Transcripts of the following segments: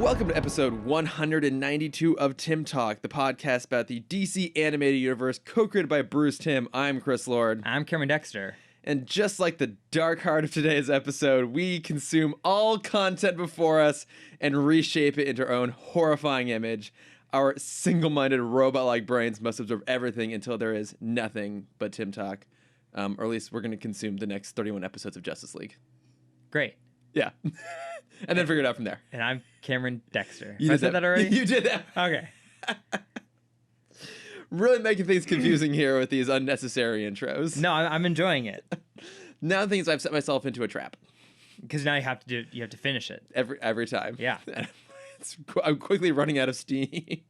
Welcome to episode 192 of Timm Talk, the podcast about the DC animated universe, co-created by Bruce Timm. I'm Chris Lord. I'm Cameron Dexter. And just like the dark heart of today's episode, we consume all content before us and reshape it into our own horrifying image. Our single-minded robot-like brains must absorb everything until there is nothing but Timm Talk. Or at least we're going to consume the next 31 episodes of Justice League. Great. Yeah. And then figure it out from there. And I'm Cameron Dexter. You I said that already? You did that. Okay. Really making things confusing here with these unnecessary intros. No, I'm enjoying it. Now the thing is I've set myself into a trap. Because now you have to finish it. Every time. Yeah. I'm quickly running out of steam.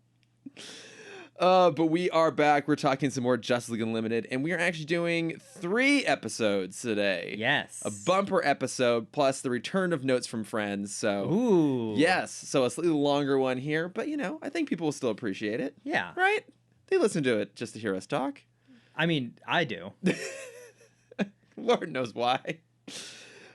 But we are back. We're talking some more Justice League Unlimited, and we are actually doing 3 episodes today. Yes. A bumper episode, plus the return of notes from friends. So, ooh. Yes. So a slightly longer one here, but I think people will still appreciate it. Yeah. Right? They listen to it just to hear us talk. I mean, I do. Lord knows why.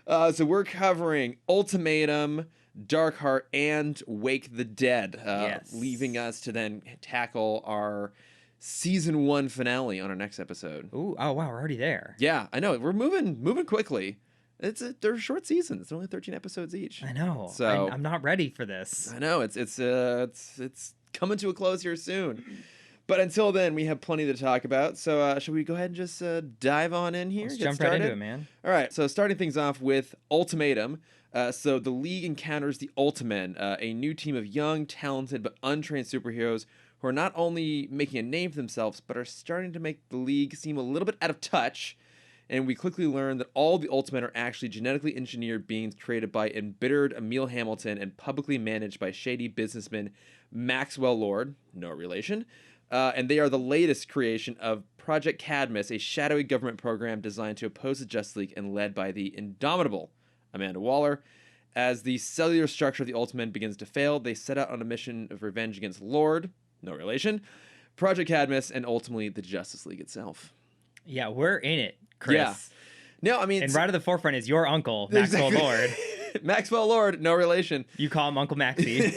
So we're covering Ultimatum, Darkheart, and Wake the Dead, yes. Leaving us to then tackle our season 1 finale on our next episode. Ooh, oh wow, we're already there. Yeah, I know. We're moving quickly. They're short seasons. They're only 13 episodes each. I know. So I'm not ready for this. I know it's coming to a close here soon. But until then, we have plenty to talk about. So should we go ahead and just dive on in here? Let's get jump started? right into it, man. All right. So starting things off with Ultimatum. So the League encounters the Ultimen, a new team of young, talented, but untrained superheroes who are not only making a name for themselves, but are starting to make the League seem a little bit out of touch. And we quickly learn that all the Ultimen are actually genetically engineered beings created by embittered Emil Hamilton and publicly managed by shady businessman Maxwell Lord, no relation. And they are the latest creation of Project Cadmus, a shadowy government program designed to oppose the Justice League and led by the indomitable Amanda Waller. As the cellular structure of the Ultimen begins to fail, they set out on a mission of revenge against Lord, no relation, Project Cadmus, and ultimately the Justice League itself. Yeah, we're in it, Chris. Yeah. No, I mean... And right at the forefront is your uncle, Maxwell exactly. Lord. Maxwell Lord, no relation. You call him Uncle Maxie.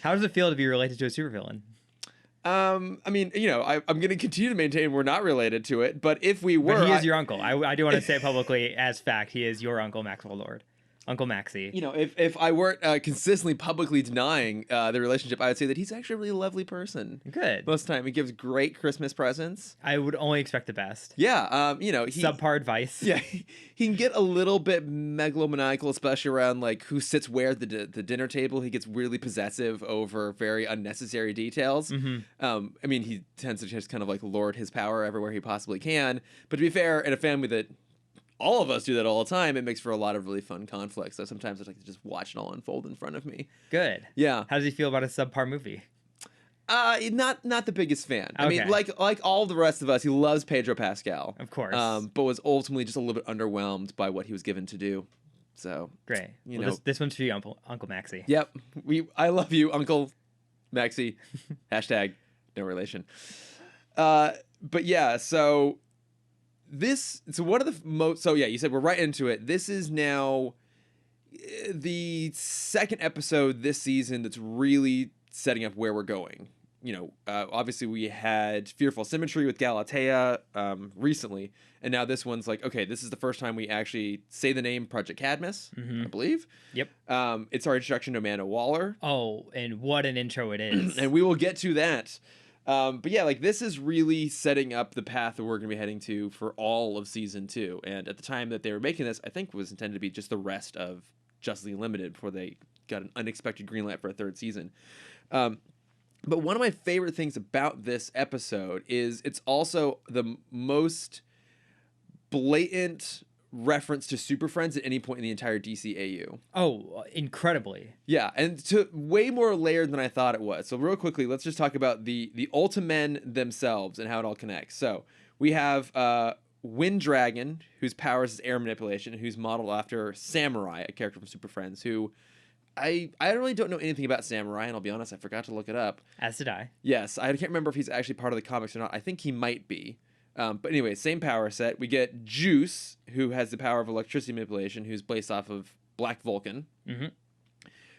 How does it feel to be related to a supervillain? I mean, I'm going to continue to maintain we're not related to it, but if we were... But he is your uncle. I do want to say it publicly as fact. He is your uncle, Maxwell Lord. Uncle Maxie. If I weren't consistently publicly denying the relationship, I would say that he's actually a really lovely person. Good. Most of the time. He gives great Christmas presents. I would only expect the best. Yeah. Subpar advice. Yeah. He can get a little bit megalomaniacal, especially around like who sits where at the dinner table. He gets weirdly possessive over very unnecessary details. Mm-hmm. I mean, he tends to just kind of like lord his power everywhere he possibly can. But to be fair, in a family that all of us do that all the time, it makes for a lot of really fun conflict. So sometimes I like to just watch it all unfold in front of me. Good. Yeah. How does he feel about a subpar movie? Not the biggest fan. Okay. I mean, like all the rest of us, he loves Pedro Pascal. Of course. But was ultimately just a little bit underwhelmed by what he was given to do. So great. This one's for you, Uncle Maxie. Yep. I love you, Uncle Maxie. Hashtag no relation. But yeah, so one of the most, so yeah, you said we're right into it. This is now the second episode this season that's really setting up where we're going. Obviously we had Fearful Symmetry with Galatea recently, and now this one's like, okay, this is the first time we actually say the name Project Cadmus, I believe. Yep. It's our introduction to Amanda Waller. Oh, and what an intro it is. And we will get to that. But yeah, like this is really setting up the path that we're going to be heading to for all of season 2. And at the time that they were making this, I think was intended to be just the rest of Justice League Unlimited before they got an unexpected green light for a 3rd season. But one of my favorite things about this episode is it's also the most blatant reference to Super Friends at any point in the entire DCAU. Oh, incredibly. Yeah, and to way more layered than I thought it was. So real quickly, let's just talk about the Ultimen themselves and how it all connects. So we have Wind Dragon, whose powers is air manipulation, who's modeled after Samurai, a character from Super Friends, who I really don't know anything about Samurai, and I'll be honest, I forgot to look it up. As did I. Yes, I can't remember if he's actually part of the comics or not. I think he might be. But anyway, same power set. We get Juice, who has the power of electricity manipulation, who's based off of Black Vulcan. Mm-hmm.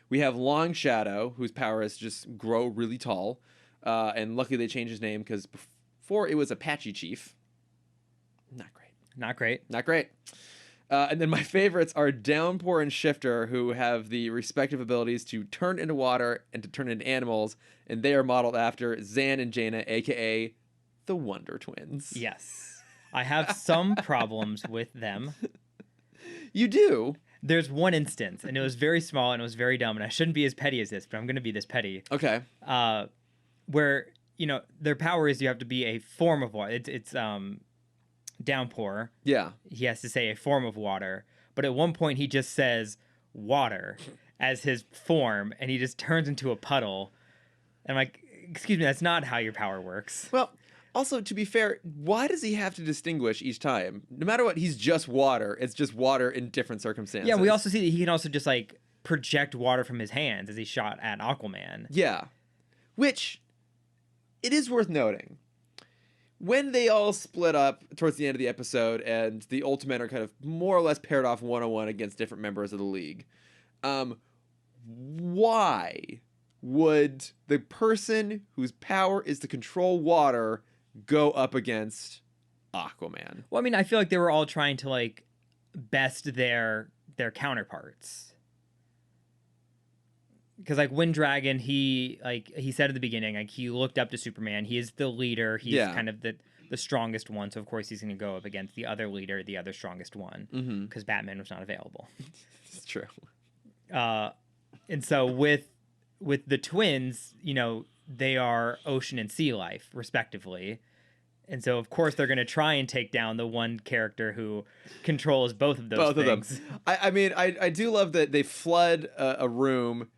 We have Long Shadow, whose power is to just grow really tall. And luckily they changed his name because before it was Apache Chief. Not great. Not great. Not great. And then my favorites are Downpour and Shifter, who have the respective abilities to turn into water and to turn into animals. And they are modeled after Zan and Jaina, a.k.a. the Wonder Twins. Yes. I have some problems with them. You do? There's one instance, and it was very small, and it was very dumb, and I shouldn't be as petty as this, but I'm going to be this petty. Okay. Where, their power is you have to be a form of water. It's Downpour. Yeah. He has to say a form of water, but at one point he just says water as his form, and he just turns into a puddle. And I'm like, excuse me, that's not how your power works. Well, also, to be fair, why does he have to distinguish each time? No matter what, he's just water. It's just water in different circumstances. Yeah, we also see that he can also just, project water from his hands as he shot at Aquaman. Yeah. Which, it is worth noting. When they all split up towards the end of the episode and the Ultimatum are kind of more or less paired off one-on-one against different members of the League, why would the person whose power is to control water go up against Aquaman? Well, I mean, I feel like they were all trying to, best their counterparts. Because, Wind Dragon, he said at the beginning, he looked up to Superman. He is the leader. He's kind of the strongest one. So, of course, he's going to go up against the other leader, the other strongest one. Because Batman was not available. It's true. And so, with the twins, they are ocean and sea life, respectively. And so, of course, they're going to try and take down the one character who controls both of those things. Of them. I mean, I do love that they flood a room,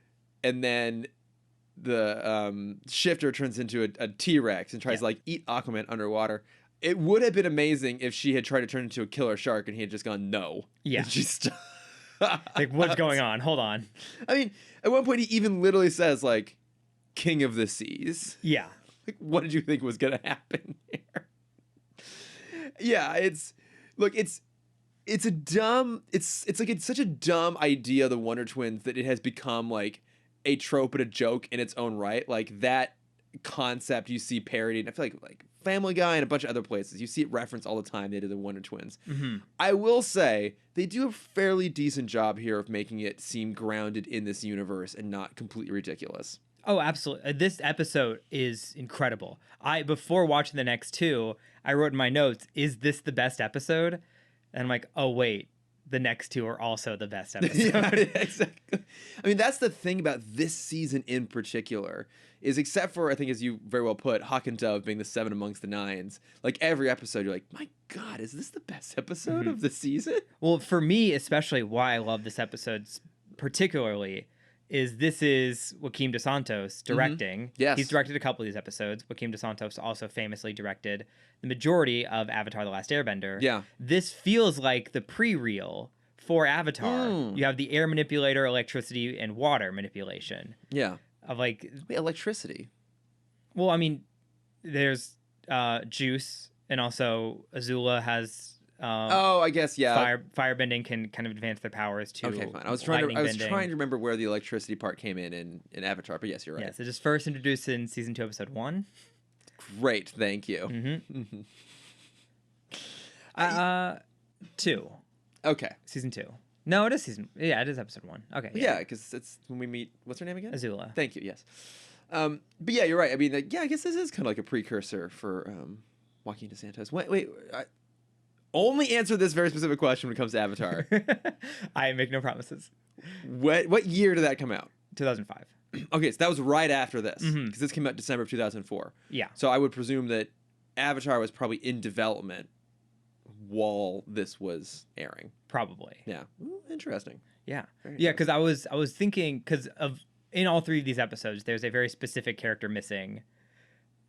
and then the Shifter turns into a T-Rex and tries to eat Aquaman underwater. It would have been amazing if she had tried to turn into a killer shark and he had just gone no. Yeah. And she stopped. What's going on? Hold on. I mean, at one point he even literally says King of the Seas. Yeah. What did you think was gonna happen here? Yeah, it's such a dumb idea, the Wonder Twins, that it has become a trope and a joke in its own right. That concept you see parodied. I feel like Family Guy and a bunch of other places. You see it referenced all the time. They do the Wonder Twins. Mm-hmm. I will say they do a fairly decent job here of making it seem grounded in this universe and not completely ridiculous. Oh, absolutely. This episode is incredible. Before watching the next two, I wrote in my notes, is this the best episode? And I'm like, oh, wait. The next two are also the best episode. Yeah, exactly. I mean, that's the thing about this season in particular, is except for, I think, as you very well put, Hawk and Dove being the seven amongst the nines, every episode, you're like, my God, is this the best episode of the season? Well, for me, especially why I love this episode particularly, is this is Joaquim dos Santos directing. Yes. He's directed a couple of these episodes. Joaquim dos Santos also famously directed the majority of Avatar: The Last Airbender. Yeah. This feels like the pre-reel for Avatar. You have the air manipulator, electricity, and water manipulation. Yeah. Of Wait, electricity? Well, I mean, there's juice, and also Azula has... I guess, yeah. Firebending can kind of advance their powers to. Okay, fine. I was trying to remember where the electricity part came in Avatar, but yes, you're right. Yes, it is first introduced in season 2, episode 1. Great, thank you. Mm-hmm. 2. Okay. Season 2. No, it is it is episode 1. Okay. Yeah, because it's when we meet. What's her name again? Azula. Thank you. Yes. But yeah, you're right. I mean, I guess this is kind of like a precursor for Joaquin dos Santos. Wait. Only answer this very specific question when it comes to Avatar. I make no promises. What year did that come out? 2005. Okay, so that was right after this, because this came out December of 2004. Yeah. So I would presume that Avatar was probably in development while this was airing. Probably. Yeah. Ooh, interesting. Yeah. Yeah, because I was thinking, because in all three of these episodes, there's a very specific character missing.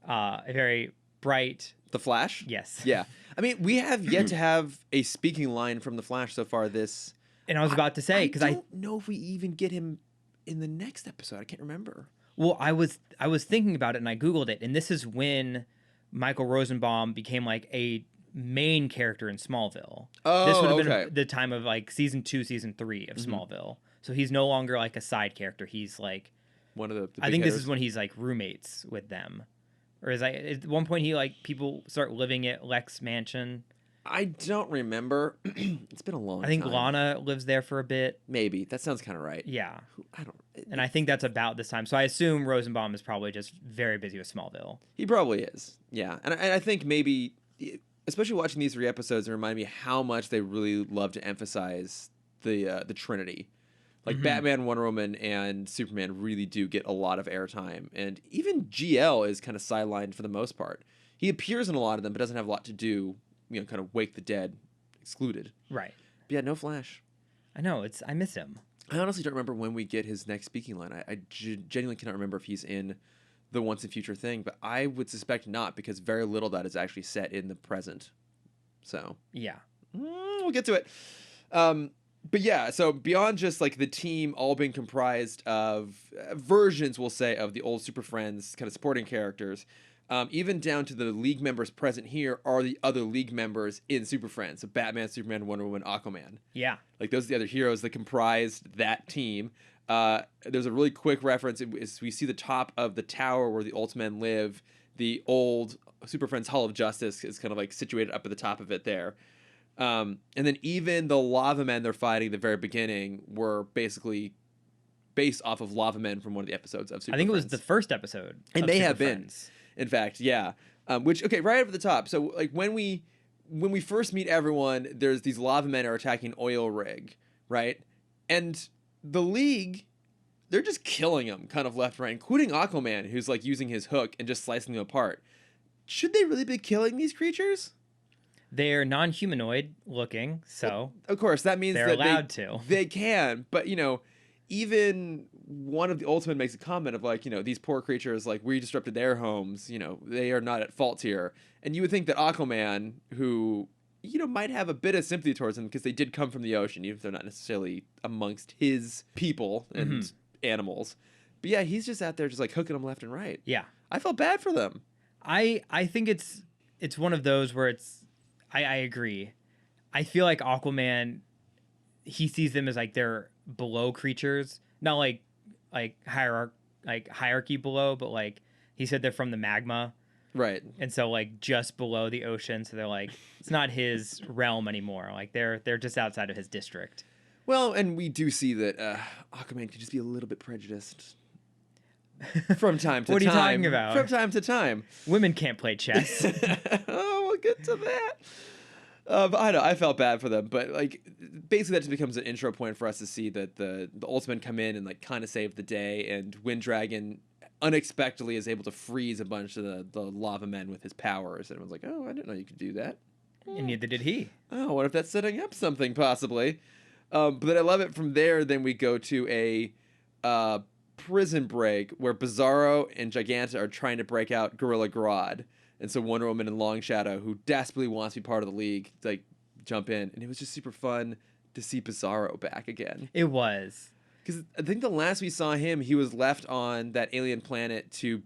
A very bright... The Flash? Yes. Yeah. I mean, we have yet to have a speaking line from the Flash so far this... And I was about to say, because I don't know if we even get him in the next episode. I can't remember. Well, I was thinking about it, and I Googled it, and this is when Michael Rosenbaum became a main character in Smallville. Oh, This would have okay. been the time of like season 2, season 3 of Smallville. So he's no longer like a side character. He's like One of the I big think this hitters. is when he's like roommates with them. Or is like at one point he like people start living at Lex Mansion. I don't remember. It's been a long time. I think Lana lives there for a bit. Maybe. That sounds kind of right. Yeah. I don't. And I think that's about this time. So I assume Rosenbaum is probably just very busy with Smallville. He probably is. Yeah. And I think maybe, especially watching these 3 episodes, it reminded me how much they really love to emphasize the Trinity. Like Batman, Wonder Woman, and Superman really do get a lot of airtime. And even GL is kind of sidelined for the most part. He appears in a lot of them, but doesn't have a lot to do, kind of Wake the Dead excluded. Right. But yeah, no Flash. I know. I miss him. I honestly don't remember when we get his next speaking line. I genuinely cannot remember if he's in the Once and Future thing, but I would suspect not because very little of that is actually set in the present. So Yeah. we'll get to it. But yeah, so beyond just like the team all being comprised of versions, we'll say, of the old Super Friends kind of supporting characters, even down to the League members present here are the other League members in Super Friends. So Batman, Superman, Wonder Woman, Aquaman. Yeah. Like those are the other heroes that comprised that team. There's a really quick reference. We see the top of the tower where the Ultimen live. The old Super Friends Hall of Justice is kind of like situated up at the top of it there. And then even the Lava Men they're fighting at the very beginning were basically based off of Lava Men from one of the episodes of Super I think Friends. it was the first episode. It of may Super have been. Friends. In fact, yeah. Which, okay, right up at the top. So, like, when we first meet everyone, there's these lava men are attacking oil rig, right? And the League, they're just killing them kind of left and right, including Aquaman, who's, like, using his hook and just slicing them apart. Should they really be killing these creatures? They're non-humanoid looking, so Well, of course, that means they're that allowed to. They can, but, even one of the Ultimate makes a comment of like, these poor creatures, like we disrupted their homes, they are not at fault here. And you would think that Aquaman, who, might have a bit of sympathy towards them because they did come from the ocean, even if they're not necessarily amongst his people and animals. But yeah, he's just out there just like hooking them left and right. Yeah. I felt bad for them. I think it's one of those where I agree. I feel like Aquaman, he sees them as like they're below creatures, not like hierarchy below, but like he said they're from the magma, right? And so like just below the ocean, so they're like it's not his realm anymore. Like they're just outside of his district. Well, and we do see that Aquaman could just be a little bit prejudiced from time to time. What are you talking about? From time to time. Women can't play chess. Oh, we'll get to that. But I know I felt bad for them, but like basically that just becomes an intro point for us to see that the Ultimen come in and like kind of save the day, and Wind Dragon unexpectedly is able to freeze a bunch of the lava men with his powers, and everyone's like, oh, I didn't know you could do that. And neither did he. Oh, what if that's setting up something possibly? But then I love it from there. Then we go to a prison break where Bizarro and Giganta are trying to break out Gorilla Grodd. And so Wonder Woman and Long Shadow, who desperately wants to be part of the League, like jump in. And it was just super fun to see Bizarro back again. It was. Because I think the last we saw him, he was left on that alien planet to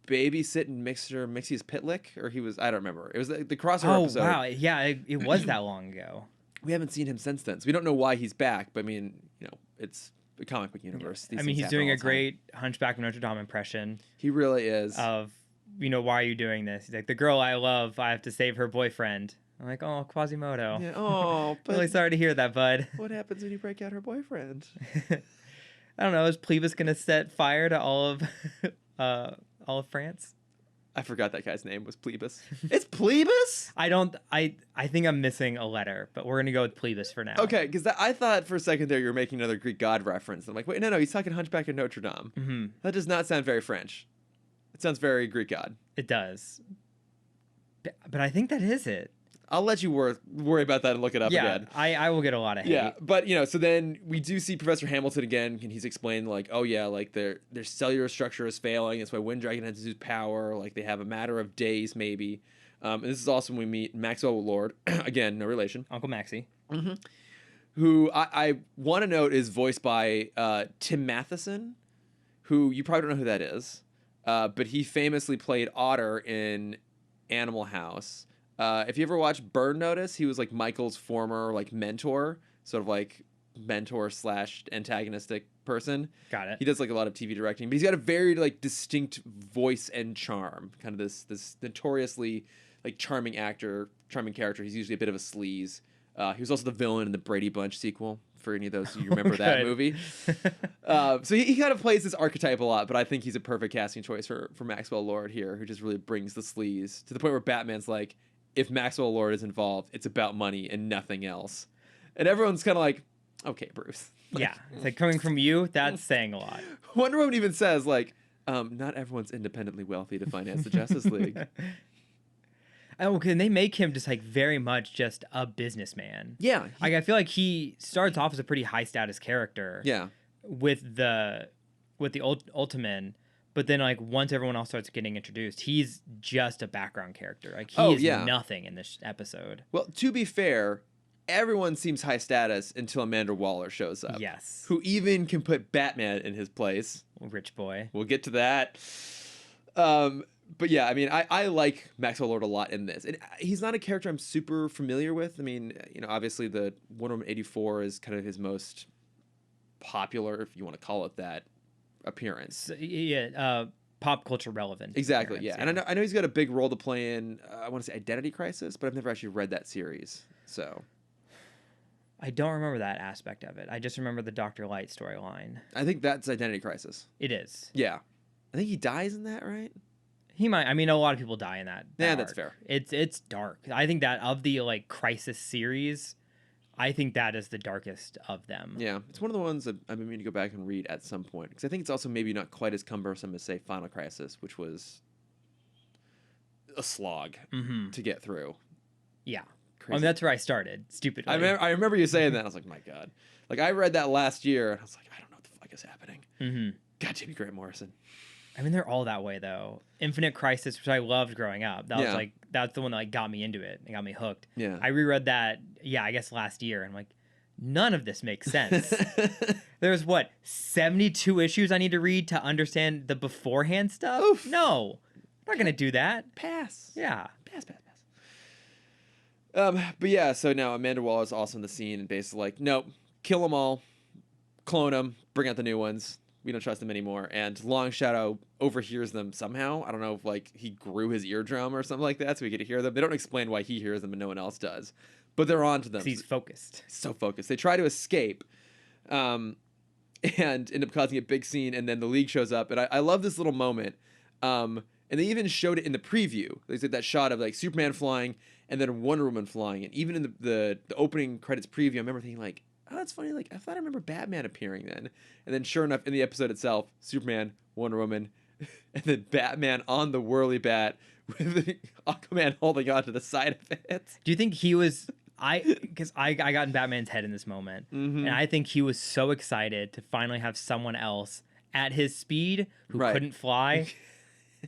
babysit and Mixie's Pitlick, or he was, I don't remember. It was the crossover episode. Oh, wow. Yeah, it was that long ago. We haven't seen him since then. So we don't know why he's back. But I mean, it's the comic book universe. I mean, he's doing a great Hunchback of Notre Dame impression. He really is. Of, why are you doing this? He's like, the girl I love, I have to save her boyfriend. I'm like, oh, Quasimodo. Yeah, oh, but really sorry to hear that, bud. What happens when you break out her boyfriend? I don't know. Is Plebus gonna set fire to all of France? I forgot that guy's name was Plebus. It's Plebus? I think I'm missing a letter, but we're gonna go with Plebus for now. Okay, because I thought for a second there you were making another Greek god reference. I'm like, wait, no, he's talking Hunchback of Notre Dame. Mm-hmm. That does not sound very French. It sounds very Greek god. It does. But I think that is it. I'll let you worry about that and look it up again. I will get a lot of hate. Yeah, but so then we do see Professor Hamilton again, and he's explained like, oh yeah, like their cellular structure is failing. That's why Wind Dragon has to use power. Like they have a matter of days maybe. And this is also when we meet Maxwell Lord again, no relation. Uncle Maxie. Mm-hmm. Who I want to note is voiced by Tim Matheson, who you probably don't know who that is. But he famously played Otter in Animal House. If you ever watch Burn Notice, he was like Michael's former like mentor, sort of like mentor slash antagonistic person. Got it. He does like a lot of TV directing, but he's got a very like distinct voice and charm. Kind of this notoriously like charming character. He's usually a bit of a sleaze. He was also the villain in the Brady Bunch sequel. For any of those who remember that movie. So he kind of plays this archetype a lot, but I think he's a perfect casting choice for Maxwell Lord here, who just really brings the sleaze to the point where Batman's like, if Maxwell Lord is involved, it's about money and nothing else. And everyone's kind of like, okay, Bruce. Like, yeah, it's like coming from you, that's saying a lot. Wonder Woman even says, like, not everyone's independently wealthy to finance the Justice League. Oh, and they make him just like very much just a businessman. Yeah. Like I feel like he starts off as a pretty high status character. Yeah. With the Ultiman, but then like once everyone else starts getting introduced, he's just a background character. Like he is nothing in this episode. Well, to be fair, everyone seems high status until Amanda Waller shows up. Yes. Who even can put Batman in his place. Rich boy. We'll get to that. But yeah, I mean, I like Maxwell Lord a lot in this. And he's not a character I'm super familiar with. I mean, you know, obviously the Wonder Woman 84 is kind of his most popular, if you want to call it that, appearance. Yeah, pop culture relevant. Exactly, yeah. And I know he's got a big role to play in, I want to say Identity Crisis, but I've never actually read that series, so. I don't remember that aspect of it. I just remember the Dr. Light storyline. I think that's Identity Crisis. It is. Yeah. I think he dies in that, right? He might. I mean, a lot of people die in that. Yeah, arc. that's fair. It's dark. I think that of the like Crisis series, I think that is the darkest of them. Yeah, it's one of the ones that I've been meaning to go back and read at some point because I think it's also maybe not quite as cumbersome as say Final Crisis, which was a slog to get through. Yeah, I mean that's where I started. Stupidly, I remember you saying that. I was like, my God, like I read that last year and I was like, I don't know what the fuck is happening. God, Jimmy Grant Morrison. I mean, they're all that way though. Infinite Crisis, which I loved growing up. That was like that's the one that like got me into it and got me hooked. Yeah, I reread that. Yeah, I guess last year, and I'm like, none of this makes sense. There's what 72 issues I need to read to understand the beforehand stuff. Oof. No, I'm not gonna do that. Pass. Yeah, pass. But yeah, so now Amanda Waller is also in the scene and basically like, nope, kill them all, clone them, bring out the new ones. We don't trust them anymore. And Long Shadow overhears them somehow. I don't know if like he grew his eardrum or something like that so he could hear them. They don't explain why he hears them and no one else does. But they're on to them. He's focused. So focused. They try to escape and end up causing a big scene. And then the League shows up. And I love this little moment. And they even showed it in the preview. They did that shot of like Superman flying and then Wonder Woman flying. And even in the opening credits preview, I remember thinking like, oh, that's funny. Like, I thought I remember Batman appearing then. And then sure enough, in the episode itself, Superman, Wonder Woman, and then Batman on the whirly bat with Aquaman holding on to the side of it. Do you think he was... Because I got in Batman's head in this moment. And I think he was so excited to finally have someone else at his speed who couldn't fly.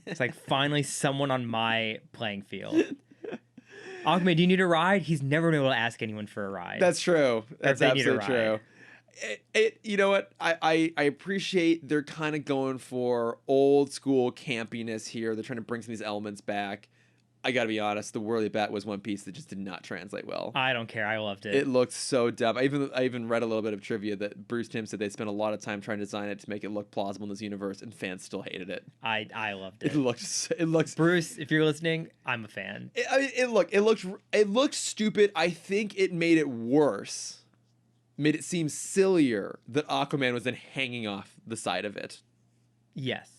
It's like, finally someone on my playing field. Aquaman, do you need a ride? He's never been able to ask anyone for a ride. That's true. That's absolutely true. You know what? I appreciate they're kind of going for old school campiness here. They're trying to bring some of these elements back. I gotta be honest, the whirly bat was one piece that just did not translate well. I don't care. I loved it. It looked so dumb. I even read a little bit of trivia that Bruce Timm said they spent a lot of time trying to design it to make it look plausible in this universe, and fans still hated it. I loved it. It looks. Bruce, if you're listening, I'm a fan. It looked stupid. I think it made it worse. Made it seem sillier that Aquaman was then hanging off the side of it. Yes.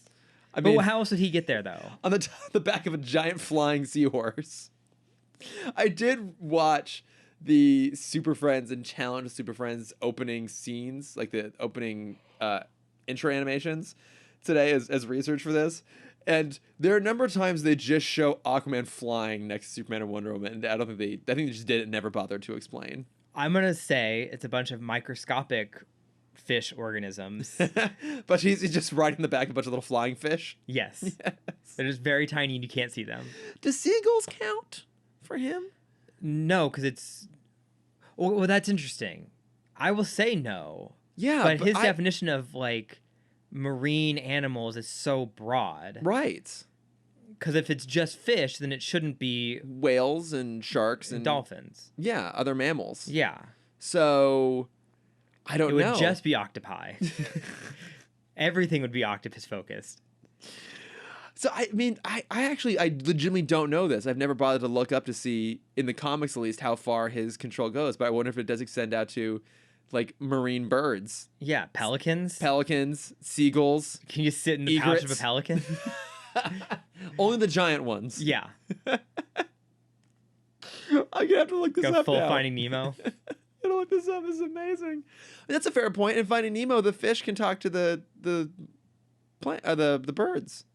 I mean, but how else did he get there, though? On the back of a giant flying seahorse. I did watch the Super Friends and Challenge of Super Friends opening scenes, like the opening intro animations today as research for this. And there are a number of times they just show Aquaman flying next to Superman and Wonder Woman. And I think they just did it and never bothered to explain. I'm going to say it's a bunch of microscopic fish organisms. But he's just riding the back of a bunch of little flying fish. Yes. They're just very tiny and you can't see them. Do seagulls count for him? No, because it's... Well, that's interesting. I will say no. Yeah, but his definition of, like, marine animals is so broad. Right. Because if it's just fish, then it shouldn't be Whales and sharks and dolphins. Yeah, other mammals. Yeah. So I don't know. It would just be octopi. Everything would be octopus focused. So I mean, I legitimately don't know this. I've never bothered to look up to see, in the comics at least, how far his control goes. But I wonder if it does extend out to, like, marine birds. Yeah, pelicans. Seagulls. Can you sit in the pouch of a pelican? Only the giant ones. Yeah. I'm gonna have to look this Go up full now. Finding Nemo. I'm gonna look this up. This is amazing. That's a fair point. In Finding Nemo, the fish can talk to the birds.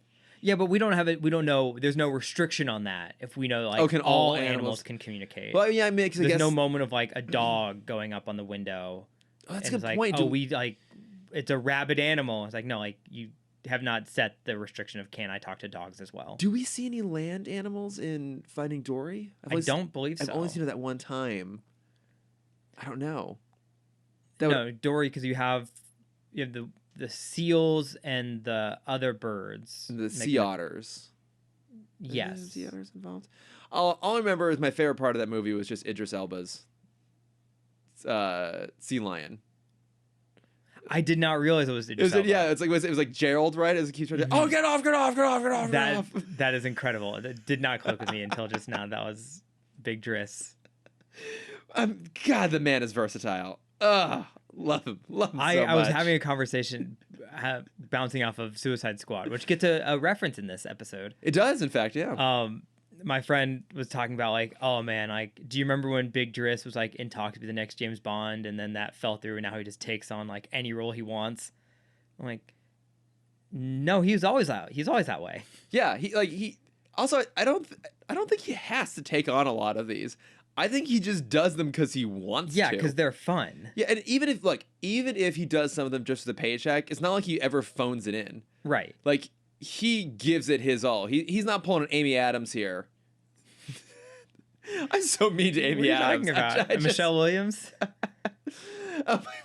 Yeah, but we don't have it. We don't know. There's no restriction on that. If we know, like, can all all animals can communicate. Well, yeah, I mean, 'cause I there's guess no moment of like a dog going up on the window. Oh, that's a and good it's point. like, oh, we like, it's a rabid animal. It's like, no, like, you have not set the restriction of can I talk to dogs as well. Do we see any land animals in Finding Dory? I don't believe so. I've only seen it that one time. I don't know. No, Dory, because you have the seals and the other birds. The sea otters. Yes. Sea otters involved. All I remember is my favorite part of that movie was just Idris Elba's sea lion. I did not realize it was Idris Elba. Yeah, it was like Gerald, right? As he keeps trying to, oh, get off. That is incredible. That did not click with me until just now. That was Big Driss. God, the man is versatile. Love him so much. I was having a conversation bouncing off of Suicide Squad, which gets a reference in this episode. It does, in fact, yeah. My friend was talking about, like, oh man, like, do you remember when Big Driss was like in talks to be the next James Bond, and then that fell through, and now he just takes on like any role he wants? I'm like, no, he's always that way. Yeah, he also I don't think he has to take on a lot of these. I think he just does them because he wants to. Yeah, because they're fun. Yeah, and even if he does some of them just for the paycheck, it's not like he ever phones it in. Right. Like, he gives it his all. He's not pulling an Amy Adams here. I'm so mean to Amy Adams. What are you talking about? Michelle Williams?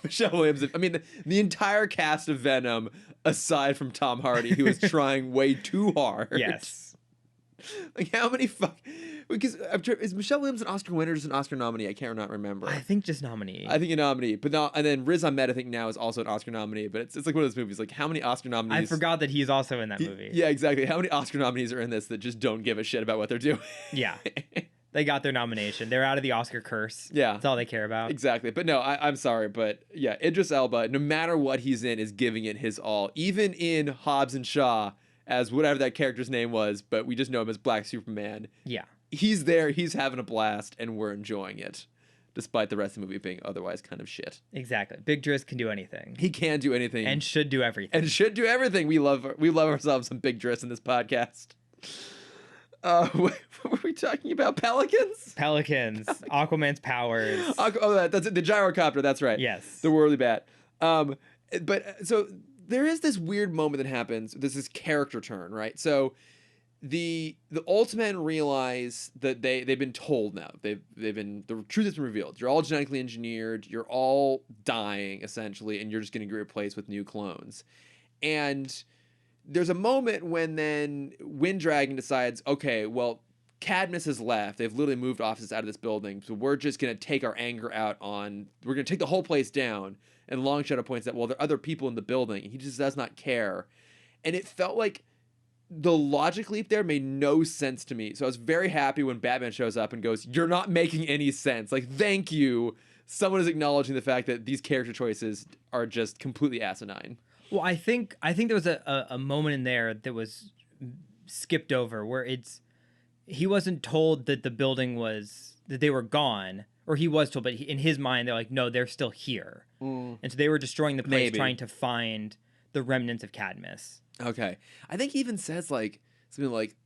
Michelle Williams. I mean, the entire cast of Venom, aside from Tom Hardy, who was trying way too hard. Yes. Like, how many because is Michelle Williams an Oscar winner or just an Oscar nominee? I can't remember. I think just nominee. I think a nominee, but now and then Riz Ahmed I think now is also an Oscar nominee. But it's like one of those movies. Like, how many Oscar nominees? I forgot that he's also in that movie. Yeah, exactly. How many Oscar nominees are in this that just don't give a shit about what they're doing? Yeah, they got their nomination. They're out of the Oscar curse. Yeah, that's all they care about. Exactly. But no, I'm sorry, but yeah, Idris Elba, no matter what he's in, is giving it his all. Even in Hobbs and Shaw, as whatever that character's name was, but we just know him as Black Superman. Yeah. He's there, he's having a blast, and we're enjoying it, despite the rest of the movie being otherwise kind of shit. Exactly. Big Driss can do anything. He can do anything. And should do everything. We love ourselves some Big Driss in this podcast. What were we talking about? Pelicans? Pelicans. Aquaman's powers. That's it. The gyrocopter, that's right. Yes. The whirly bat. But so there is this weird moment that happens. There's this character turn, right? So the Ultimen realize that they've been told now. They've been, the truth has been revealed. You're all genetically engineered. You're all dying essentially, and you're just going to get replaced with new clones. And there's a moment when then Winddragon decides, okay, well, Cadmus has left. They've literally moved offices out of this building, so we're just going to take our anger out on. We're going to take the whole place down. And Long Shadow points out, well, there are other people in the building. He just does not care. And it felt like the logic leap there made no sense to me. So I was very happy when Batman shows up and goes, you're not making any sense. Like, thank you. Someone is acknowledging the fact that these character choices are just completely asinine. Well, I think there was a moment in there that was skipped over where he wasn't told that the building that they were gone, or he was told, but in his mind they're like, no, they're still here. And so they were destroying the place, trying to find the remnants of Cadmus. Okay, I think he even says like something like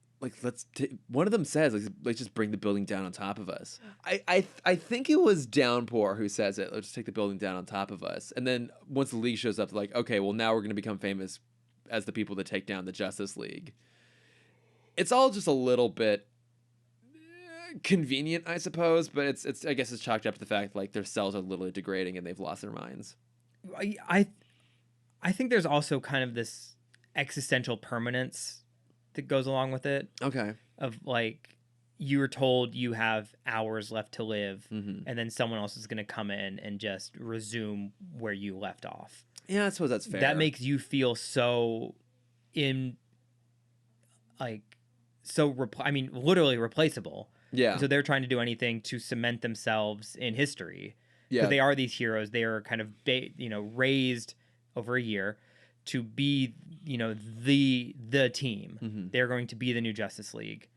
one of them says, like, let's just bring the building down on top of us. I think it was Downpour who says it. Let's just take the building down on top of us. And then once the League shows up, they're like, okay, well, now we're going to become famous as the people that take down the Justice League. It's all just a little bit convenient, I suppose, but it's I guess it's chalked up to the fact like their cells are literally degrading and they've lost their minds. I think there's also kind of this existential permanence that goes along with it. Okay. Of like, you were told you have hours left to live, Mm-hmm. and then someone else is going to come in and just resume where you left off. Yeah, I suppose that's fair. That makes you feel so in like I mean, literally replaceable. Yeah. And so they're trying to do anything to cement themselves in history. Yeah. Because they are these heroes. They are kind of raised over a year to be the team. Mm-hmm. They're going to be the new Justice League.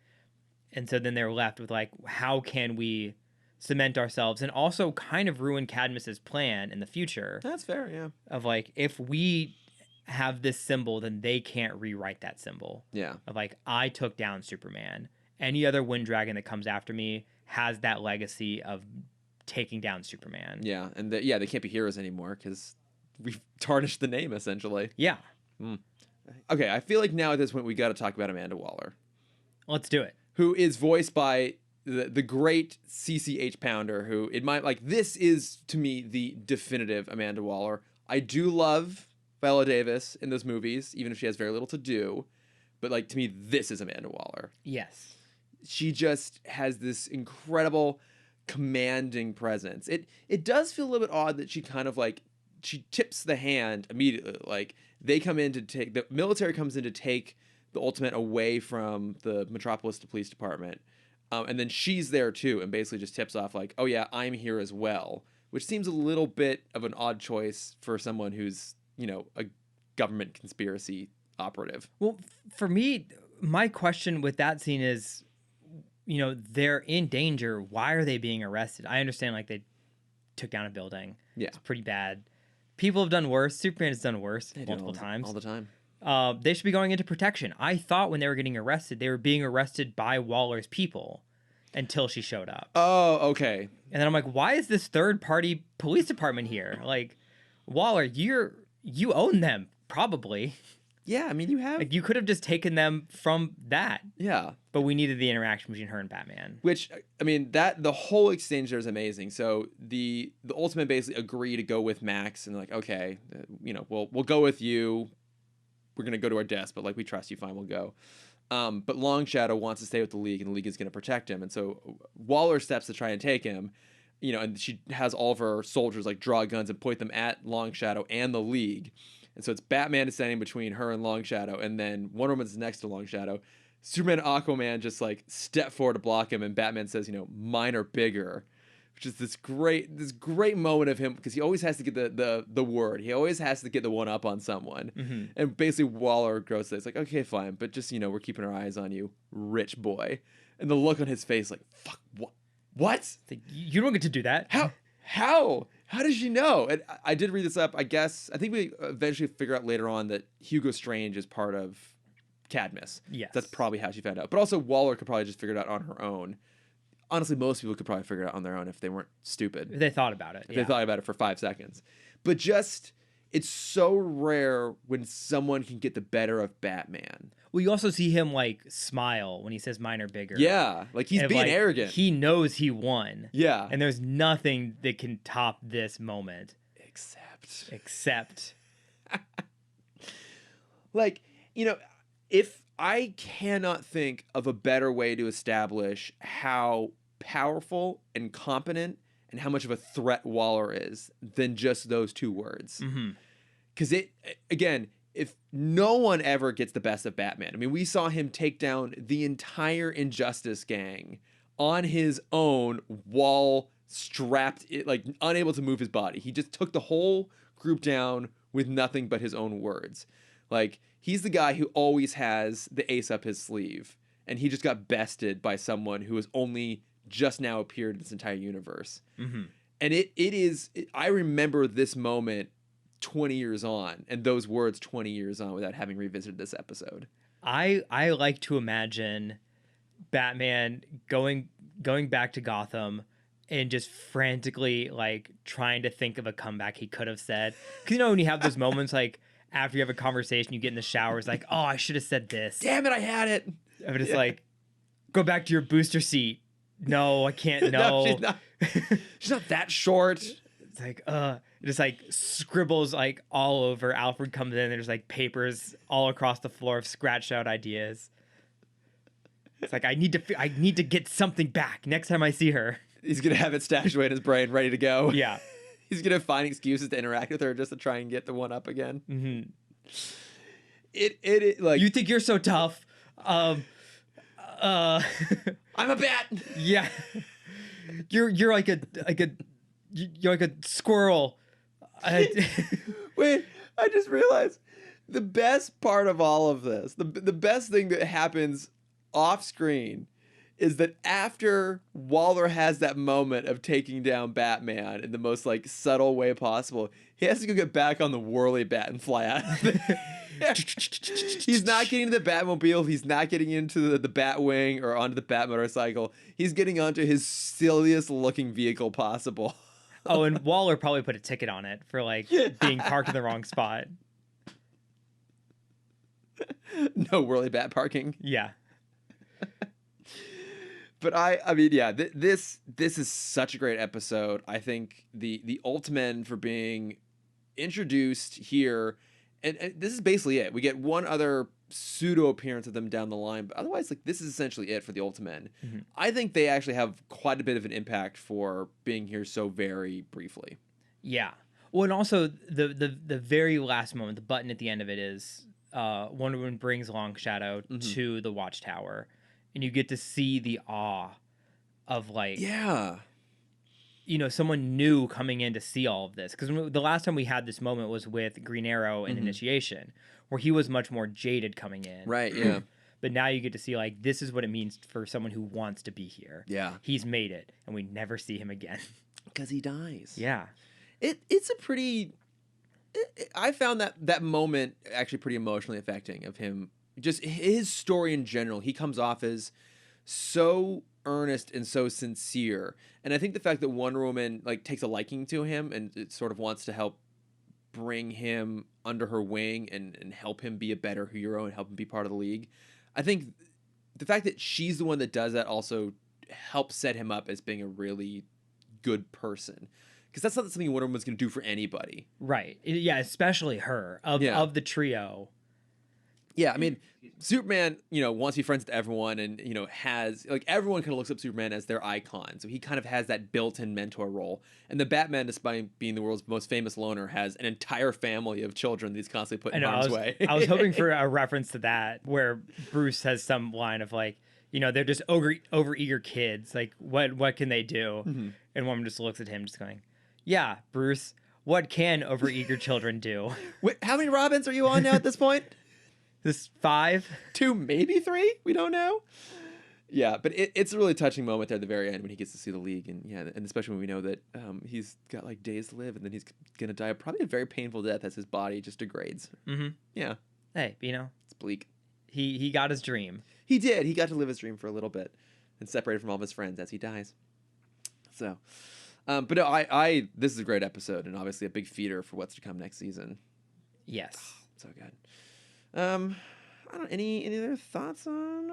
And so then they're left with like, how can we cement ourselves and also kind of ruin Cadmus's plan in the future? That's fair, yeah. Of like, if we have this symbol, then they can't rewrite that symbol. Yeah. Of like, I took down Superman. Any other Wind Dragon that comes after me has that legacy of taking down Superman. Yeah, and they can't be heroes anymore because we've tarnished the name essentially. Yeah. Okay, I feel like now at this point we got to talk about Amanda Waller, Let's do it. who is voiced by the great CCH Pounder, who this is to me the definitive Amanda Waller. I do love Viola Davis in those movies, even if she has very little to do, but like to me this is Amanda Waller. Yes. She just has this incredible commanding presence. It does feel a little bit odd that she kind of like she tips the hand immediately. Like they come in to take the military comes in to take the Ultimate away from the Metropolis Police Department, and then she's there too, and basically just tips off like, "Oh yeah, I'm here as well," which seems a little bit of an odd choice for someone who's a government conspiracy operative. Well, for me, my question with that scene is, they're in danger. Why are they being arrested? I understand like they took down a building. Yeah, it's pretty bad. People have done worse. Superman has done worse multiple times. All the time. They should be going into protection. I thought when they were getting arrested, they were being arrested by Waller's people until she showed up. Oh, okay. And then I'm like, why is this third-party police department here? Like, Waller, you own them, probably. Yeah, I mean, you have... Like, you could have just taken them from that. Yeah. But we needed the interaction between her and Batman. Which, I mean, the whole exchange there is amazing. So the Ultimate basically agree to go with Max, and they're like, okay, we'll go with you. We're going to go to our desk, but like, we trust you, fine, we'll go. But Long Shadow wants to stay with the League, and the League is going to protect him. And so Waller steps to try and take him, and she has all of her soldiers like draw guns and point them at Long Shadow and the League. And so it's Batman is standing between her and Long Shadow, and then Wonder Woman's next to Long Shadow. Superman and Aquaman just like step forward to block him, and Batman says, mine are bigger, which is this great moment of him because he always has to get the word. He always has to get the one up on someone. Mm-hmm. And basically Waller grows this like, okay, fine, but just we're keeping our eyes on you, rich boy. And the look on his face like, fuck, what? Like, you don't get to do that. How does she know? And I did read this up. I think we eventually figure out later on that Hugo Strange is part of Cadmus. Yes. That's probably how she found out. But also Waller could probably just figure it out on her own. Honestly, most people could probably figure it out on their own if they weren't stupid. If they thought about it. If they thought about it for 5 seconds. But just, it's so rare when someone can get the better of Batman. Well, you also see him like smile when he says mine are bigger. Yeah, like he's being arrogant. He knows he won. Yeah. And there's nothing that can top this moment. Except. Like, if I cannot think of a better way to establish how powerful and competent and how much of a threat Waller is than just those two words. Because again, if no one ever gets the best of Batman, I mean, we saw him take down the entire Injustice gang on his own while strapped, like unable to move his body. He just took the whole group down with nothing but his own words. Like, he's the guy who always has the ace up his sleeve, and he just got bested by someone who has only just now appeared in this entire universe. Mm-hmm. And I remember this moment 20 years on, and those words 20 years on without having revisited this episode. I like to imagine Batman going back to Gotham and just frantically like trying to think of a comeback he could have said. Because when you have those moments like after you have a conversation, you get in the shower, it's like, oh, I should have said this. Damn it, I had it. But it's like, go back to your booster seat. No, I can't. No, she's not that short. It's like, just like scribbles like all over. Alfred comes in, and there's like papers all across the floor of scratched out ideas. It's like I need to get something back next time I see her. He's gonna have it stashed away in his brain, ready to go. Yeah. He's gonna find excuses to interact with her just to try and get the one up again. Mm-hmm. It like You think you're so tough? I'm a bat. Yeah. You're like a squirrel. Wait, I just realized the best part of all of this, the best thing that happens off screen is that after Waller has that moment of taking down Batman in the most like subtle way possible, he has to go get back on the whirly bat and fly out. He's not getting to the Batmobile. He's not getting into the Batwing or onto the Bat motorcycle. He's getting onto his silliest looking vehicle possible. Oh, and Waller probably put a ticket on it for like being parked in the wrong spot. No whirly bat parking. Yeah. But I mean, yeah, this is such a great episode. I think the Ultimatum for being introduced here, and this is basically it. We get one other pseudo appearance of them down the line, but otherwise, like this is essentially it for the Ultimatum. Mm-hmm. I think they actually have quite a bit of an impact for being here so very briefly. Yeah. Well, and also the very last moment, the button at the end of it is Wonder Woman brings Long Shadow to the Watchtower. And you get to see the awe of like, yeah, you know, someone new coming in to see all of this. Because the last time we had this moment was with Green Arrow and Initiation, where he was much more jaded coming in. Right, yeah. But now you get to see like, this is what it means for someone who wants to be here. Yeah. He's made it, and we never see him again. Because he dies. Yeah. It's a pretty... I found that moment actually pretty emotionally affecting of him. Just his story in general, he comes off as so earnest and so sincere. And I think the fact that Wonder Woman like takes a liking to him and it sort of wants to help bring him under her wing and help him be a better hero and help him be part of the League. I think the fact that she's the one that does that also helps set him up as being a really good person. Because that's not something Wonder Woman's going to do for anybody. Right. Yeah, especially her. Of the trio. Yeah, I mean, Superman, you know, wants to be friends with everyone and, you know, has, like, everyone kind of looks up Superman as their icon. So he kind of has that built-in mentor role. And the Batman, despite being the world's most famous loner, has an entire family of children that he's constantly put in harm's way. I was hoping for a reference to that, where Bruce has some line of, like, you know, they're just over-eager kids. Like, what can they do? Mm-hmm. And one just looks at him just going, yeah, Bruce, what can over-eager children do? Wait, how many Robins are you on now at this point? This 5? 2, maybe 3? We don't know. Yeah, but it's a really touching moment there at the very end when he gets to see the League. And yeah, and especially when we know that he's got like days to live and then he's going to die probably a very painful death as his body just degrades. Mm-hmm. Yeah. Hey, you know. It's bleak. He got his dream. He did. He got to live his dream for a little bit and separated from all of his friends as he dies. So, but no, this is a great episode and obviously a big feeder for what's to come next season. Yes. Oh, so good. I don't any other thoughts on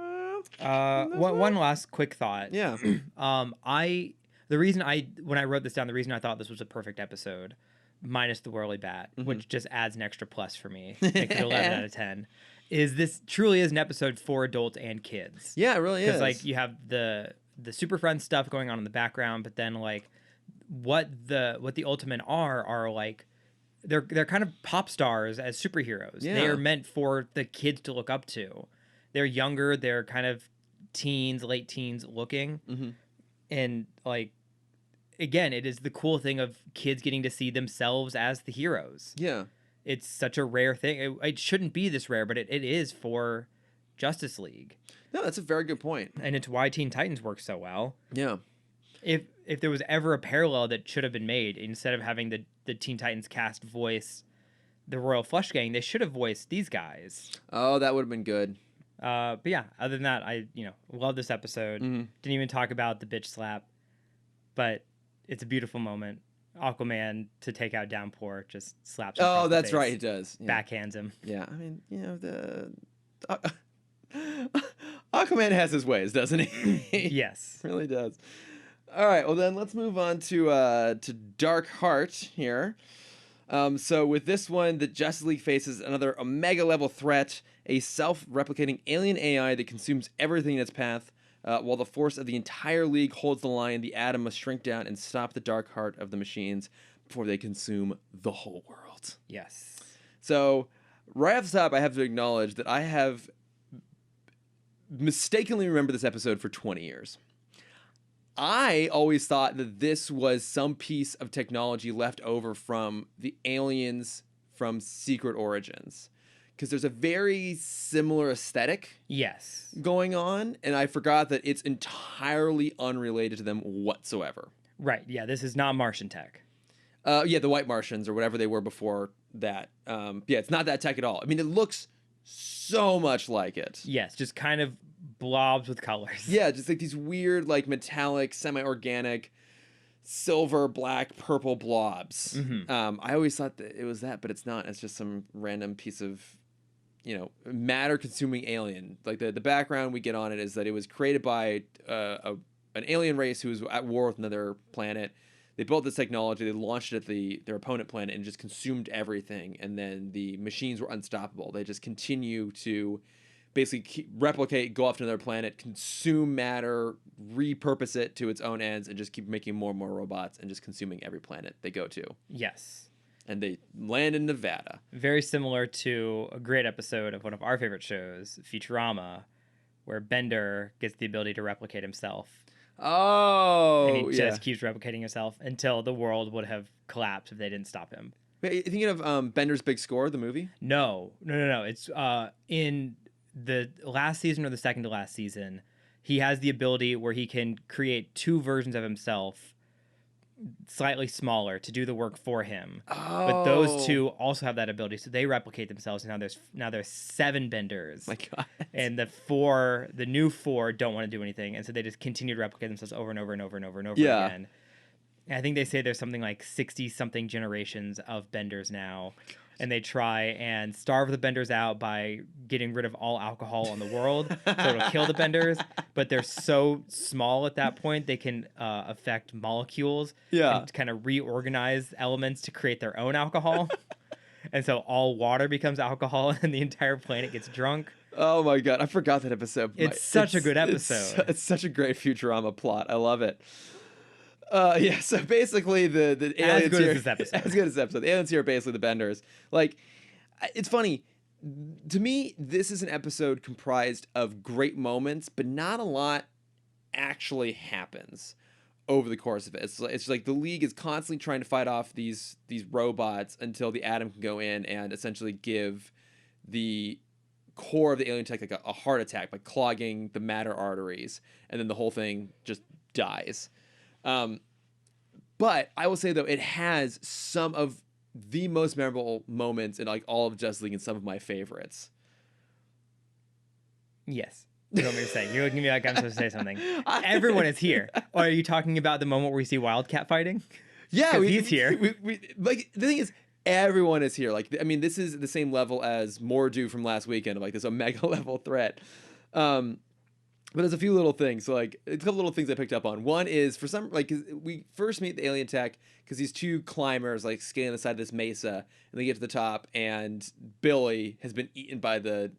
one last quick thought. Yeah. When I wrote this down, the reason I thought this was a perfect episode, minus the whirly bat, which just adds an extra plus for me, makes it 11 out of 10, is this truly is an episode for adults and kids. Yeah, it really is. Because like you have the Super Friends stuff going on in the background, but then like what the Ultimate are like. They're kind of pop stars as superheroes. Yeah. They are meant for the kids to look up to. They're younger. They're kind of late teens looking. Mm-hmm. And like, again, it is the cool thing of kids getting to see themselves as the heroes. Yeah. It's such a rare thing. It shouldn't be this rare, but it is for Justice League. No, that's a very good point. And it's why Teen Titans works so well. Yeah. If there was ever a parallel that should have been made, instead of having the Teen Titans cast voice the Royal Flush Gang, they should have voiced these guys. Oh, that would have been good. But yeah, other than that, I love this episode. Mm-hmm. Didn't even talk about the bitch slap, but it's a beautiful moment. Aquaman to take out Downpour just slaps him. Oh, that's right, he does. Yeah. Backhands him. Yeah, I mean, Aquaman has his ways, doesn't he? Yes, really does. All right, well then let's move on to Dark Heart here. So with this one, the Justice League faces another Omega level threat, a self-replicating alien AI that consumes everything in its path. While the force of the entire league holds the line, the Atom must shrink down and stop the dark heart of the machines before they consume the whole world. Yes. So right off the top, I have to acknowledge that I have mistakenly remembered this episode for 20 years. I always thought that this was some piece of technology left over from the aliens from Secret Origins, because there's a very similar aesthetic Yes. going on, and I forgot that it's entirely unrelated to them whatsoever. Right. Yeah. This is not Martian tech. Yeah, the White Martians or whatever they were before that. Yeah, it's not that tech at all. I mean, it looks so much like it. Yes. Just kind of blobs with colors. Yeah, just like these weird, like metallic, semi-organic, silver, black, purple blobs. Mm-hmm. I always thought that it was that, but it's not. It's just some random piece of, matter-consuming alien. Like the background we get on it is that it was created by an alien race who was at war with another planet. They built this technology. They launched it at their opponent planet and just consumed everything. And then the machines were unstoppable. They just continue to basically replicate, go off to another planet, consume matter, repurpose it to its own ends, and just keep making more and more robots and just consuming every planet they go to. Yes. And they land in Nevada. Very similar to a great episode of one of our favorite shows, Futurama, where Bender gets the ability to replicate himself. Oh, and he just keeps replicating himself until the world would have collapsed if they didn't stop him. Wait, thinking of Bender's Big Score, the movie? No. It's in the last season or the second to last season, he has the ability where he can create two versions of himself, slightly smaller, to do the work for him. Oh. But those two also have that ability, so they replicate themselves. And now there's 7 Benders. My God. And the new four don't want to do anything, and so they just continue to replicate themselves over and over and over and over and over again. And I think they say there's something like 60-something generations of Benders now. And they try and starve the Benders out by getting rid of all alcohol in the world, so it'll kill the Benders. But they're so small at that point, they can affect molecules and kind of reorganize elements to create their own alcohol. And so all water becomes alcohol, and the entire planet gets drunk. Oh my God, I forgot that episode. It's such a good episode. It's such a great Futurama plot. I love it. So basically the aliens as good here, as this episode. As good as this episode. The aliens here are basically the Benders. Like, it's funny. To me, this is an episode comprised of great moments, but not a lot actually happens over the course of it. It's like the League is constantly trying to fight off these robots until the Atom can go in and essentially give the core of the alien tech like a heart attack by clogging the matter arteries, and then the whole thing just dies. But I will say, though, it has some of the most memorable moments in like all of Justice League and some of my favorites. Yes. What do you want me to say? You're looking at me like I'm supposed to say something. Everyone is here. Or are you talking about the moment where we see Wildcat fighting? Yeah, he's here. We, like, the thing is, everyone is here. Like, I mean, this is the same level as Mordu from last weekend, of like this Omega level threat. But there's a few little things. So, like, a couple little things I picked up on. One is, for some, like, we first meet the alien tech because these two climbers, like, scaling the side of this mesa, and they get to the top, and Billy has been eaten by the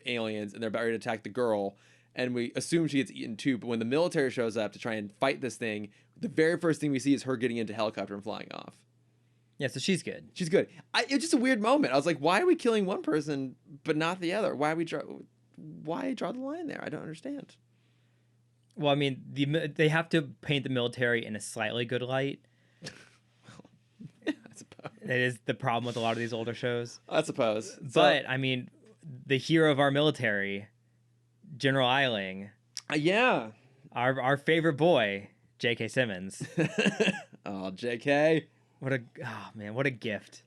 aliens, and they're about ready to attack the girl, and we assume she gets eaten too, but when the military shows up to try and fight this thing, the very first thing we see is her getting into a helicopter and flying off. Yeah, so she's good. She's good. It's just a weird moment. I was like, why are we killing one person but not the other? Why draw the line there? I don't understand. Well, I mean, they have to paint the military in a slightly good light. I suppose. That is the problem with a lot of these older shows. I suppose. But, I mean, the hero of our military, General Eiling. Yeah. Our favorite boy, J.K. Simmons. Oh, J.K. What a gift.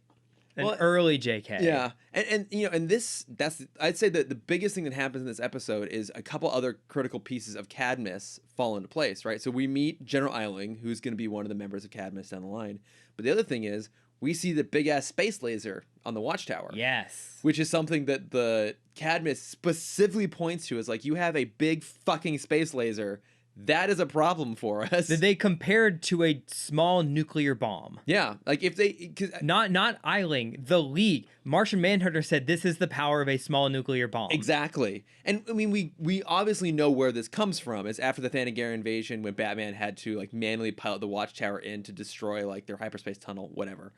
Early JK. Yeah. And that's I'd say that the biggest thing that happens in this episode is a couple other critical pieces of Cadmus fall into place, right? So we meet General Eiling, who's going to be one of the members of Cadmus down the line. But the other thing is we see the big ass space laser on the watchtower. Yes. Which is something that the Cadmus specifically points to as like, you have a big fucking space laser that is a problem for us. That they compared to a small nuclear bomb. Yeah, like if they not Eiling, the League. Martian Manhunter said this is the power of a small nuclear bomb. Exactly. And I mean we obviously know where this comes from. It's after the Thanagar invasion when Batman had to like manually pilot the Watchtower in to destroy like their hyperspace tunnel, whatever.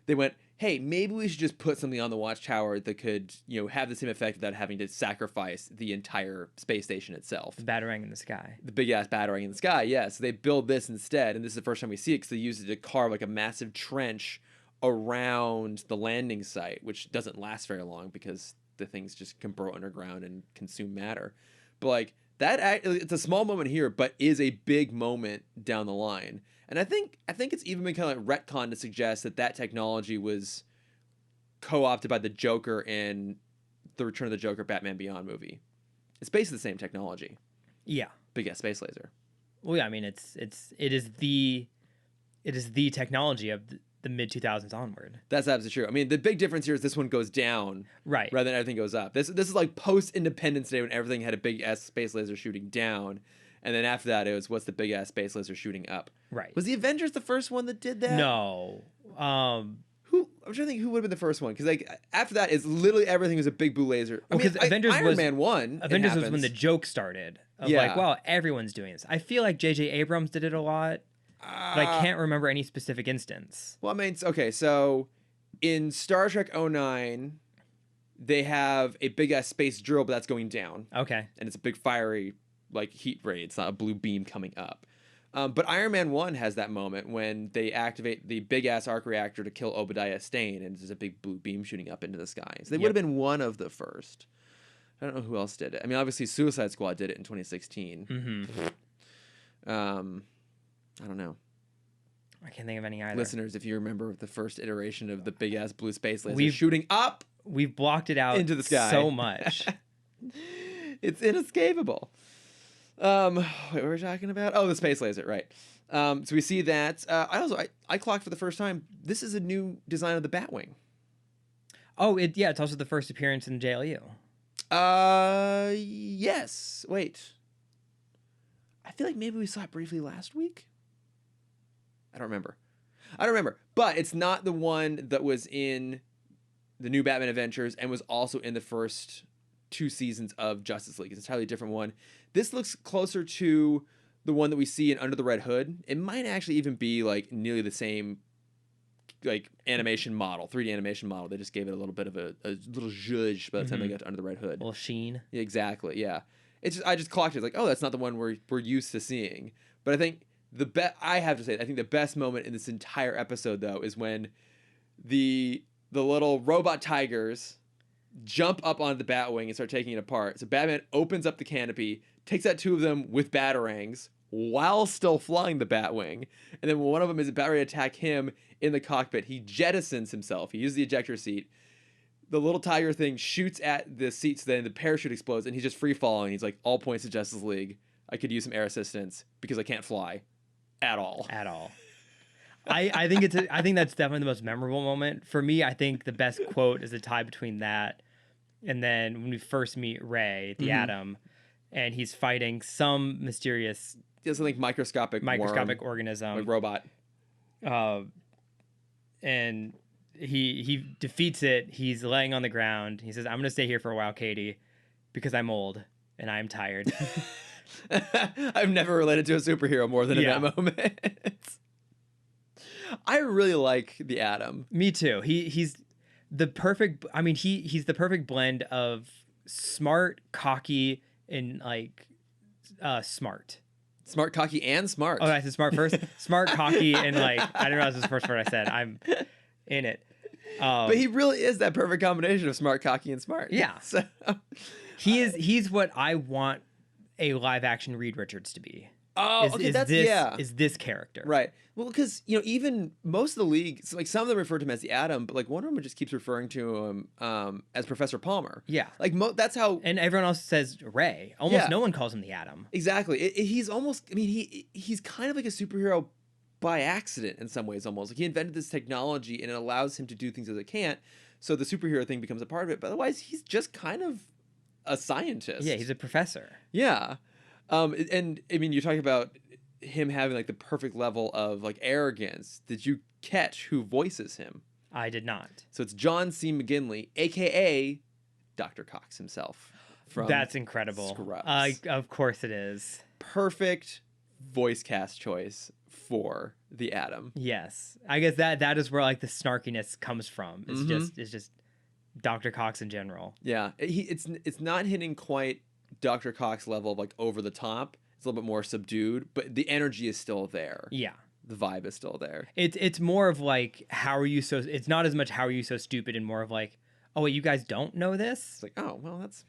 They went, hey, maybe we should just put something on the Watchtower that could, have the same effect without having to sacrifice the entire space station itself. The batarang in the sky. The big ass batarang in the sky, yeah. So they build this instead, and this is the first time we see it because they use it to carve like a massive trench around the landing site, which doesn't last very long because the things just can burrow underground and consume matter. But like that, it's a small moment here, but is a big moment down the line. And I think it's even been kind of like retcon to suggest that technology was co-opted by the Joker in the Return of the Joker Batman Beyond movie. It's basically the same technology. Yeah. Big ass space laser. Well, yeah, I mean it is the technology of the mid 2000s onward. That's absolutely true. I mean, the big difference here is this one goes down, right, rather than everything goes up. This is like post Independence Day when everything had a big ass space laser shooting down. And then after that, it was what's the big ass space laser shooting up? Right. Was the Avengers the first one that did that? No. I'm trying to think who would have been the first one because like after that, it's literally everything was a big blue laser. Because Avengers Iron Man 1. Avengers was when the joke started. Like, wow, everyone's doing this. I feel like J.J. Abrams did it a lot, but I can't remember any specific instance. Well, I mean, okay, so in Star Trek 09, they have a big ass space drill, but that's going down. Okay. And it's a big fiery like heat ray. It's not a blue beam coming up. But Iron Man 1 has that moment when they activate the big ass arc reactor to kill Obadiah Stane, and there's a big blue beam shooting up into the sky. So they would have been one of the first. I don't know who else did it. I mean, obviously Suicide Squad did it in 2016. Mm-hmm. I don't know. I can't think of any either. Listeners, if you remember the first iteration of the big ass blue space laser shooting up, we've blocked it out into the sky so much. It's inescapable. What were we talking about? Oh, the space laser, right. So we see that. I clocked for the first time, this is a new design of the Batwing. Oh, it's also the first appearance in JLU. Yes. Wait. I feel like maybe we saw it briefly last week. I don't remember. But it's not the one that was in the new Batman Adventures and was also in the first 2 seasons of Justice League. It's an entirely different one. This looks closer to the one that we see in Under the Red Hood. It might actually even be like nearly the same like animation model, 3D animation model. They just gave it a little bit of a little zhuzh by the time they got to Under the Red Hood. A little sheen. Yeah, exactly, yeah. I just clocked it like, oh, that's not the one we're used to seeing. But I think I have to say, I think the best moment in this entire episode though is when the little robot tigers jump up onto the Batwing and start taking it apart. So Batman opens up the canopy, takes out 2 of them with batarangs while still flying the Batwing. And then when one of them is about to attack him in the cockpit, he jettisons himself. He uses the ejector seat. The little tiger thing shoots at the seat, so then the parachute explodes, and he's just free falling. He's like, all points to Justice League. I could use some air assistance because I can't fly at all. I think that's definitely the most memorable moment for me. I think the best quote is the tie between that and then when we first meet Ray, the Atom, and he's fighting some mysterious, something microscopic worm, organism, like robot, and he defeats it. He's laying on the ground. He says, "I'm gonna stay here for a while, Katie, because I'm old and I'm tired." I've never related to a superhero more than in that moment. I really like the Atom. Me too. He's the perfect. I mean, he's the perfect blend of smart, cocky, and like smart. Smart, cocky, and smart. Oh, I said smart first. Smart, cocky, and like I didn't realize this was the first word I said. I'm in it. But he really is that perfect combination of smart, cocky, and smart. Yeah. So he's what I want a live action Reed Richards to be. Oh, Is this character. Right. Well, because, even most of the league, so like some of them refer to him as the Atom, but like Wonder Woman just keeps referring to him as Professor Palmer. Yeah. Like that's how. And everyone else says Ray. Almost no one calls him the Atom. Exactly. He's almost, he's kind of like a superhero by accident in some ways almost. Like he invented this technology and it allows him to do things that it can't. So the superhero thing becomes a part of it. But otherwise, he's just kind of a scientist. Yeah, he's a professor. Yeah. And I mean, you're talking about him having like the perfect level of like arrogance. Did you catch who voices him? I did not. So it's John C. McGinley, aka Dr. Cox himself from That's incredible. Scrubs. Of course it is. Perfect voice cast choice for the Atom. Yes, I guess that is where like the snarkiness comes from. Mm-hmm. It's just Dr. Cox in general. Yeah, it's not hitting quite Dr. Cox level of like over the top. It's a little bit more subdued, but the energy is still there. Yeah. The vibe is still there. It's more of like, how are you so? It's not as much how are you so stupid, and more of like, oh wait, you guys don't know this? It's like, oh well, that's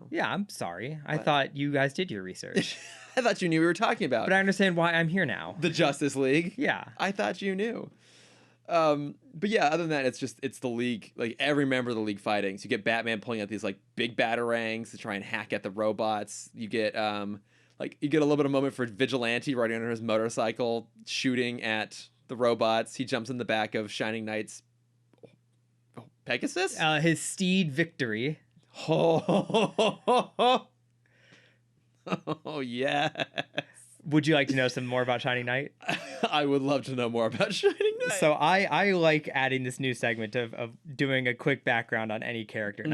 Yeah, I'm sorry. I thought you guys did your research. I thought you knew we were talking about. But I understand why I'm here now. The Justice League. Yeah. I thought you knew. But yeah, other than that, it's the League, like every member of the League fighting. So you get Batman pulling out these like big batarangs to try and hack at the robots. You get you get a little bit of moment for Vigilante riding on his motorcycle, shooting at the robots. He jumps in the back of Shining Knight's Pegasus. His steed Victory. Oh, yes. Would you like to know some more about Shining Knight? I would love to know more about Shining Knight. So I like adding this new segment of doing a quick background on any character. And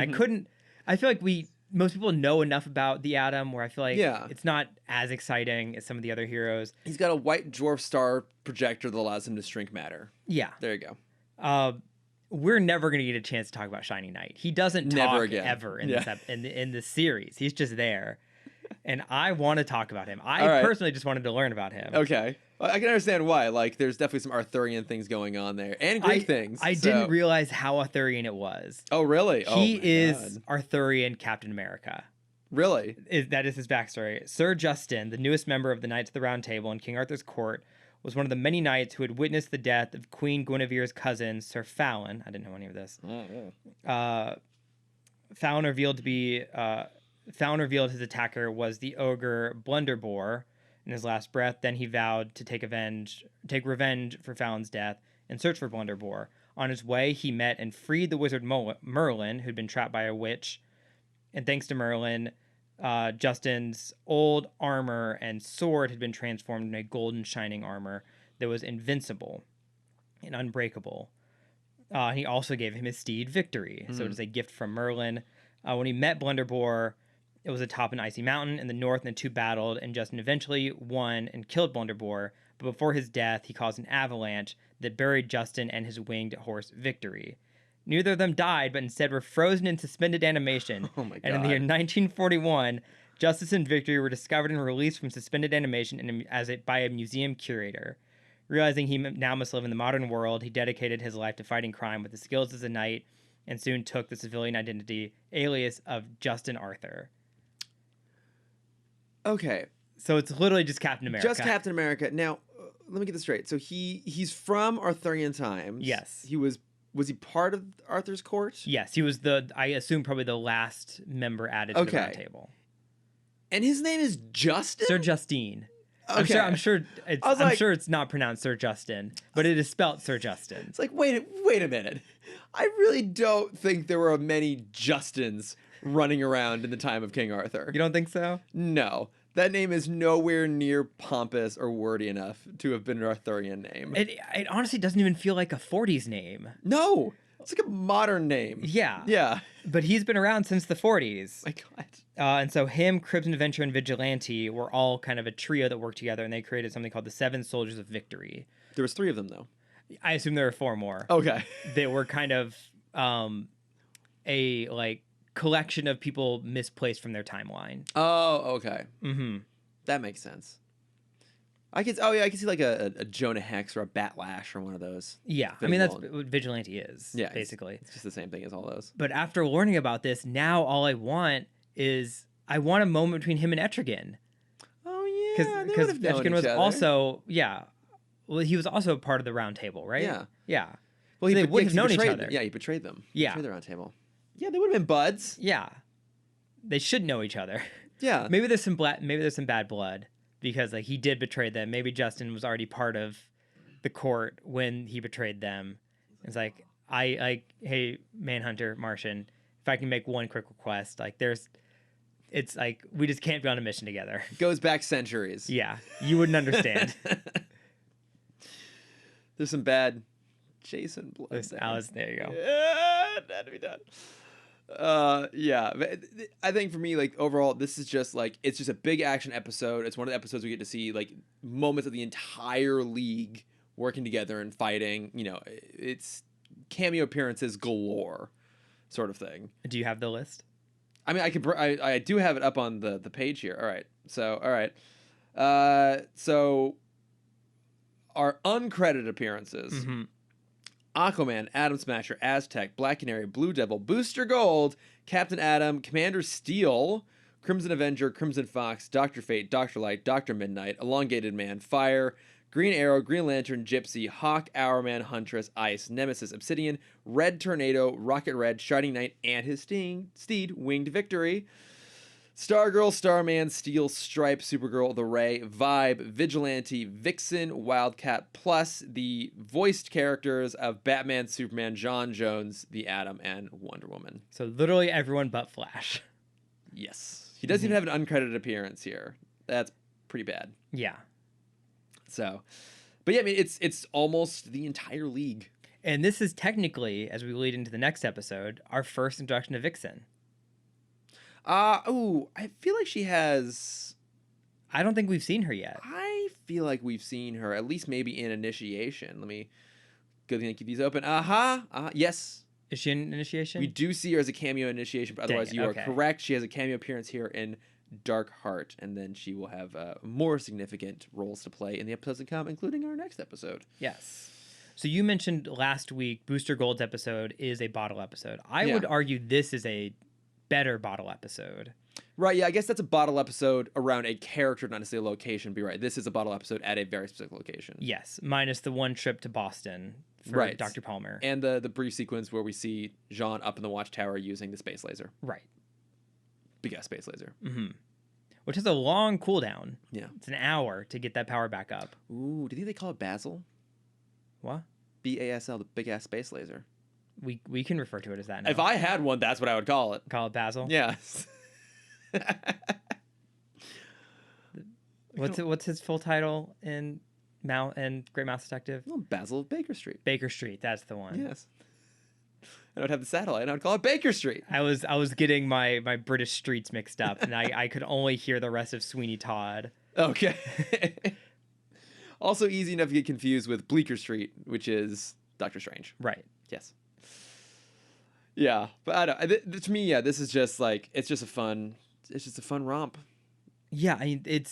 I feel like most people know enough about the Atom where I feel like it's not as exciting as some of the other heroes. He's got a white dwarf star projector that allows him to shrink matter. Yeah. There you go. We're never going to get a chance to talk about Shining Knight. He doesn't talk ever in this series. He's just there. And I want to talk about him. I personally just wanted to learn about him. Okay. I can understand why. Like, there's definitely some Arthurian things going on there. And Greek things. I didn't realize how Arthurian it was. Oh, really? He is Arthurian Captain America. Really? That is his backstory. Sir Justin, the newest member of the Knights of the Round Table in King Arthur's court, was one of the many knights who had witnessed the death of Queen Guinevere's cousin, Sir Fallon. I didn't know any of this. Fallon revealed his attacker was the ogre Blunderbore in his last breath. Then he vowed to take revenge for Fallon's death and search for Blunderbore. On his way, he met and freed the wizard Merlin, who'd been trapped by a witch. And thanks to Merlin, Justin's old armor and sword had been transformed in a golden shining armor that was invincible and unbreakable. He also gave him his steed Victory. So it was a gift from Merlin. When he met Blunderbore, it was atop an icy mountain in the north, and the two battled, and Justin eventually won and killed Blunderbore. But before his death, he caused an avalanche that buried Justin and his winged horse Victory. Neither of them died, but instead were frozen in suspended animation. Oh my God. And in the year 1941, Justice and Victory were discovered and released from suspended animation by a museum curator. Realizing he now must live in the modern world, he dedicated his life to fighting crime with his skills as a knight, and soon took the civilian identity alias of Justin Arthur. Okay. So it's literally just Captain America. Just Captain America. Now, let me get this straight. So he's from Arthurian times. Yes. Was he part of Arthur's court? Yes, he was I assume probably the last member added to the Round Table. And his name is Justin? Sir Justine. Okay. I'm sure it's not pronounced Sir Justin, but it is spelt Sir Justin. It's like, wait a minute. I really don't think there were many Justins running around in the time of King Arthur. You don't think so? No. That name is nowhere near pompous or wordy enough to have been an Arthurian name. It honestly doesn't even feel like a 40s name. No. It's like a modern name. Yeah. Yeah. But he's been around since the 40s. My God. And so him, Cribs and Adventure, and Vigilante were all kind of a trio that worked together, and they created something called the Seven Soldiers of Victory. There was 3 of them, though. I assume there were 4 more. Okay. They were kind of a collection of people misplaced from their timeline. Oh, okay. Mm-hmm. That makes sense. I can see like a Jonah Hex or a Batlash or one of those. Yeah, I mean, that's what Vigilante is, basically. It's just the same thing as all those. But after learning about this, now all I want is a moment between him and Etrigan. Oh, yeah. Because Etrigan was also, well, he was also part of the Round Table, right? Yeah. Yeah. Well, they would have known each other. Yeah, he betrayed them. Yeah. Betrayed the Round Table. Yeah, they would have been buds. Yeah. They should know each other. Yeah. Maybe there's some bad blood because he did betray them. Maybe Justin was already part of the court when he betrayed them. It's like, hey, Manhunter, Martian, if I can make one quick request, it's it's like we just can't be on a mission together. Goes back centuries. Yeah, you wouldn't understand. There's some bad Jason blood There you go. Yeah, it had to be done. Yeah, but I think for me, like, overall, this is just like, it's just a big action episode. It's one of the episodes we get to see like moments of the entire league working together and fighting. You know, it's cameo appearances galore, sort of thing. Do you have the list? I mean, I do have it up on the page here. All right, so so our uncredited appearances. Mm-hmm. Aquaman, Atom Smasher, Aztec, Black Canary, Blue Devil, Booster Gold, Captain Atom, Commander Steel, Crimson Avenger, Crimson Fox, Dr. Fate, Dr. Light, Dr. Midnight, Elongated Man, Fire, Green Arrow, Green Lantern, Gypsy, Hawk, Hourman, Huntress, Ice, Nemesis, Obsidian, Red Tornado, Rocket Red, Shining Knight, and his steed, Winged Victory. Stargirl, Starman, Steel, Stripe, Supergirl, The Ray, Vibe, Vigilante, Vixen, Wildcat, plus the voiced characters of Batman, Superman, John Jones, The Atom, and Wonder Woman. So literally everyone but Flash. Yes. He doesn't even have an uncredited appearance here. That's pretty bad. Yeah. So, but yeah, I mean, it's almost the entire league. And this is technically, as we lead into the next episode, our first introduction to Vixen. I feel like she has... I don't think we've seen her yet. I feel like we've seen her, at least maybe in Initiation. Let me go and keep these open. Yes. Is she in Initiation? We do see her as a cameo in Initiation, but otherwise you okay. are correct. She has a cameo appearance here in Dark Heart, and then she will have more significant roles to play in the episodes to come, including our next episode. Yes. So you mentioned last week Booster Gold's episode is a bottle episode. I would argue this is a better bottle episode. Right, yeah, I guess that's a bottle episode around a character, not necessarily a location. Be right. This is a bottle episode at a very specific location. Yes, minus the one trip to Boston for Dr. Palmer. And the brief sequence where we see Jean up in the watchtower using the space laser. Right. Big ass space laser. Mm-hmm. Which has a long cooldown. Yeah. It's an hour to get that power back up. Ooh, do you think they call it Basil? What? BASL, the big ass space laser. We can refer to it as that now. If I had one, that's what I would call it. Call it Basil? Yes. What's his full title in Great Mouse Detective? Oh, Basil of Baker Street. Baker Street, that's the one. Yes. And I would have the satellite, and I would call it Baker Street. I was getting my British streets mixed up, and I could only hear the rest of Sweeney Todd. Okay. Also easy enough to get confused with Bleecker Street, which is Doctor Strange. Right. Yes. Yeah, but I don't. To me, yeah, this is just like it's just a fun romp. Yeah, I mean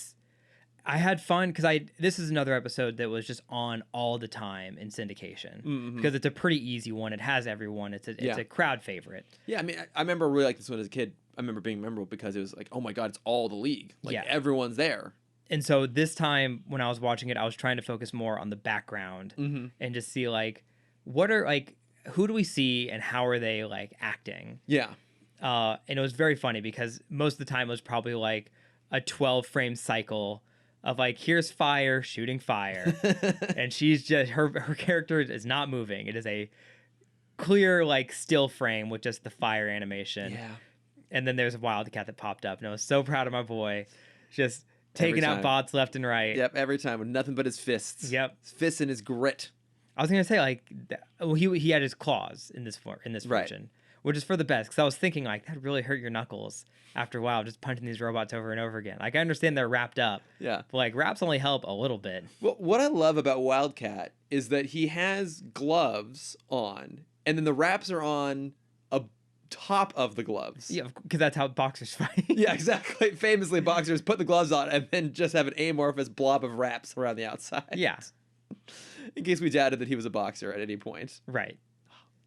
I had fun because this is another episode that was just on all the time in syndication because it's a pretty easy one. It has everyone. It's a crowd favorite. Yeah, I mean, I remember really like this one as a kid. I remember being memorable because it was like, oh my god, it's all the league. Like everyone's there. And so this time when I was watching it, I was trying to focus more on the background and just see like who do we see and how are they like acting? Yeah. And it was very funny because most of the time it was probably like a 12 frame cycle of like, here's fire shooting fire. And she's just, her character is not moving. It is a clear like still frame with just the fire animation. Yeah. And then there's a Wildcat that popped up. And I was so proud of my boy. Just taking out bots left and right. Yep, every time with nothing but his fists. Yep. His fists and his grit. I was gonna say like, he had his claws in this version, which is for the best. Because I was thinking like that really hurt your knuckles after a while, just punching these robots over and over again. Like I understand they're wrapped up, but like wraps only help a little bit. Well, what I love about Wildcat is that he has gloves on, and then the wraps are on a top of the gloves. Yeah, because that's how boxers fight. Yeah, exactly. Famously, boxers put the gloves on and then just have an amorphous blob of wraps around the outside. Yeah. In case we doubted that he was a boxer at any point. Right.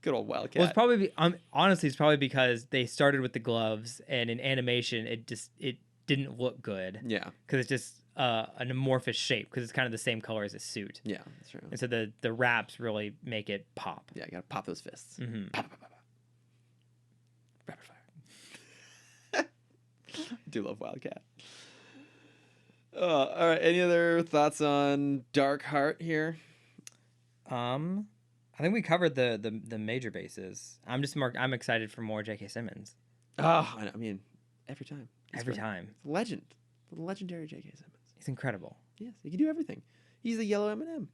Good old Wildcat. Well, it's probably honestly, it's probably because they started with the gloves, and in animation, it didn't look good. Yeah. Because it's just an amorphous shape, because it's kind of the same color as his suit. Yeah, that's true. And so the wraps really make it pop. Yeah, you gotta pop those fists. Mm-hmm. Pop, pop, pop, pop. Rapid fire. I do love Wildcat. All right. Any other thoughts on Dark Heart here? I think we covered the major bases. I'm excited for more J.K. Simmons. Oh, I mean, every time. every time. Legend. The legendary J.K. Simmons. He's incredible. Yes, he can do everything. He's the yellow M&M.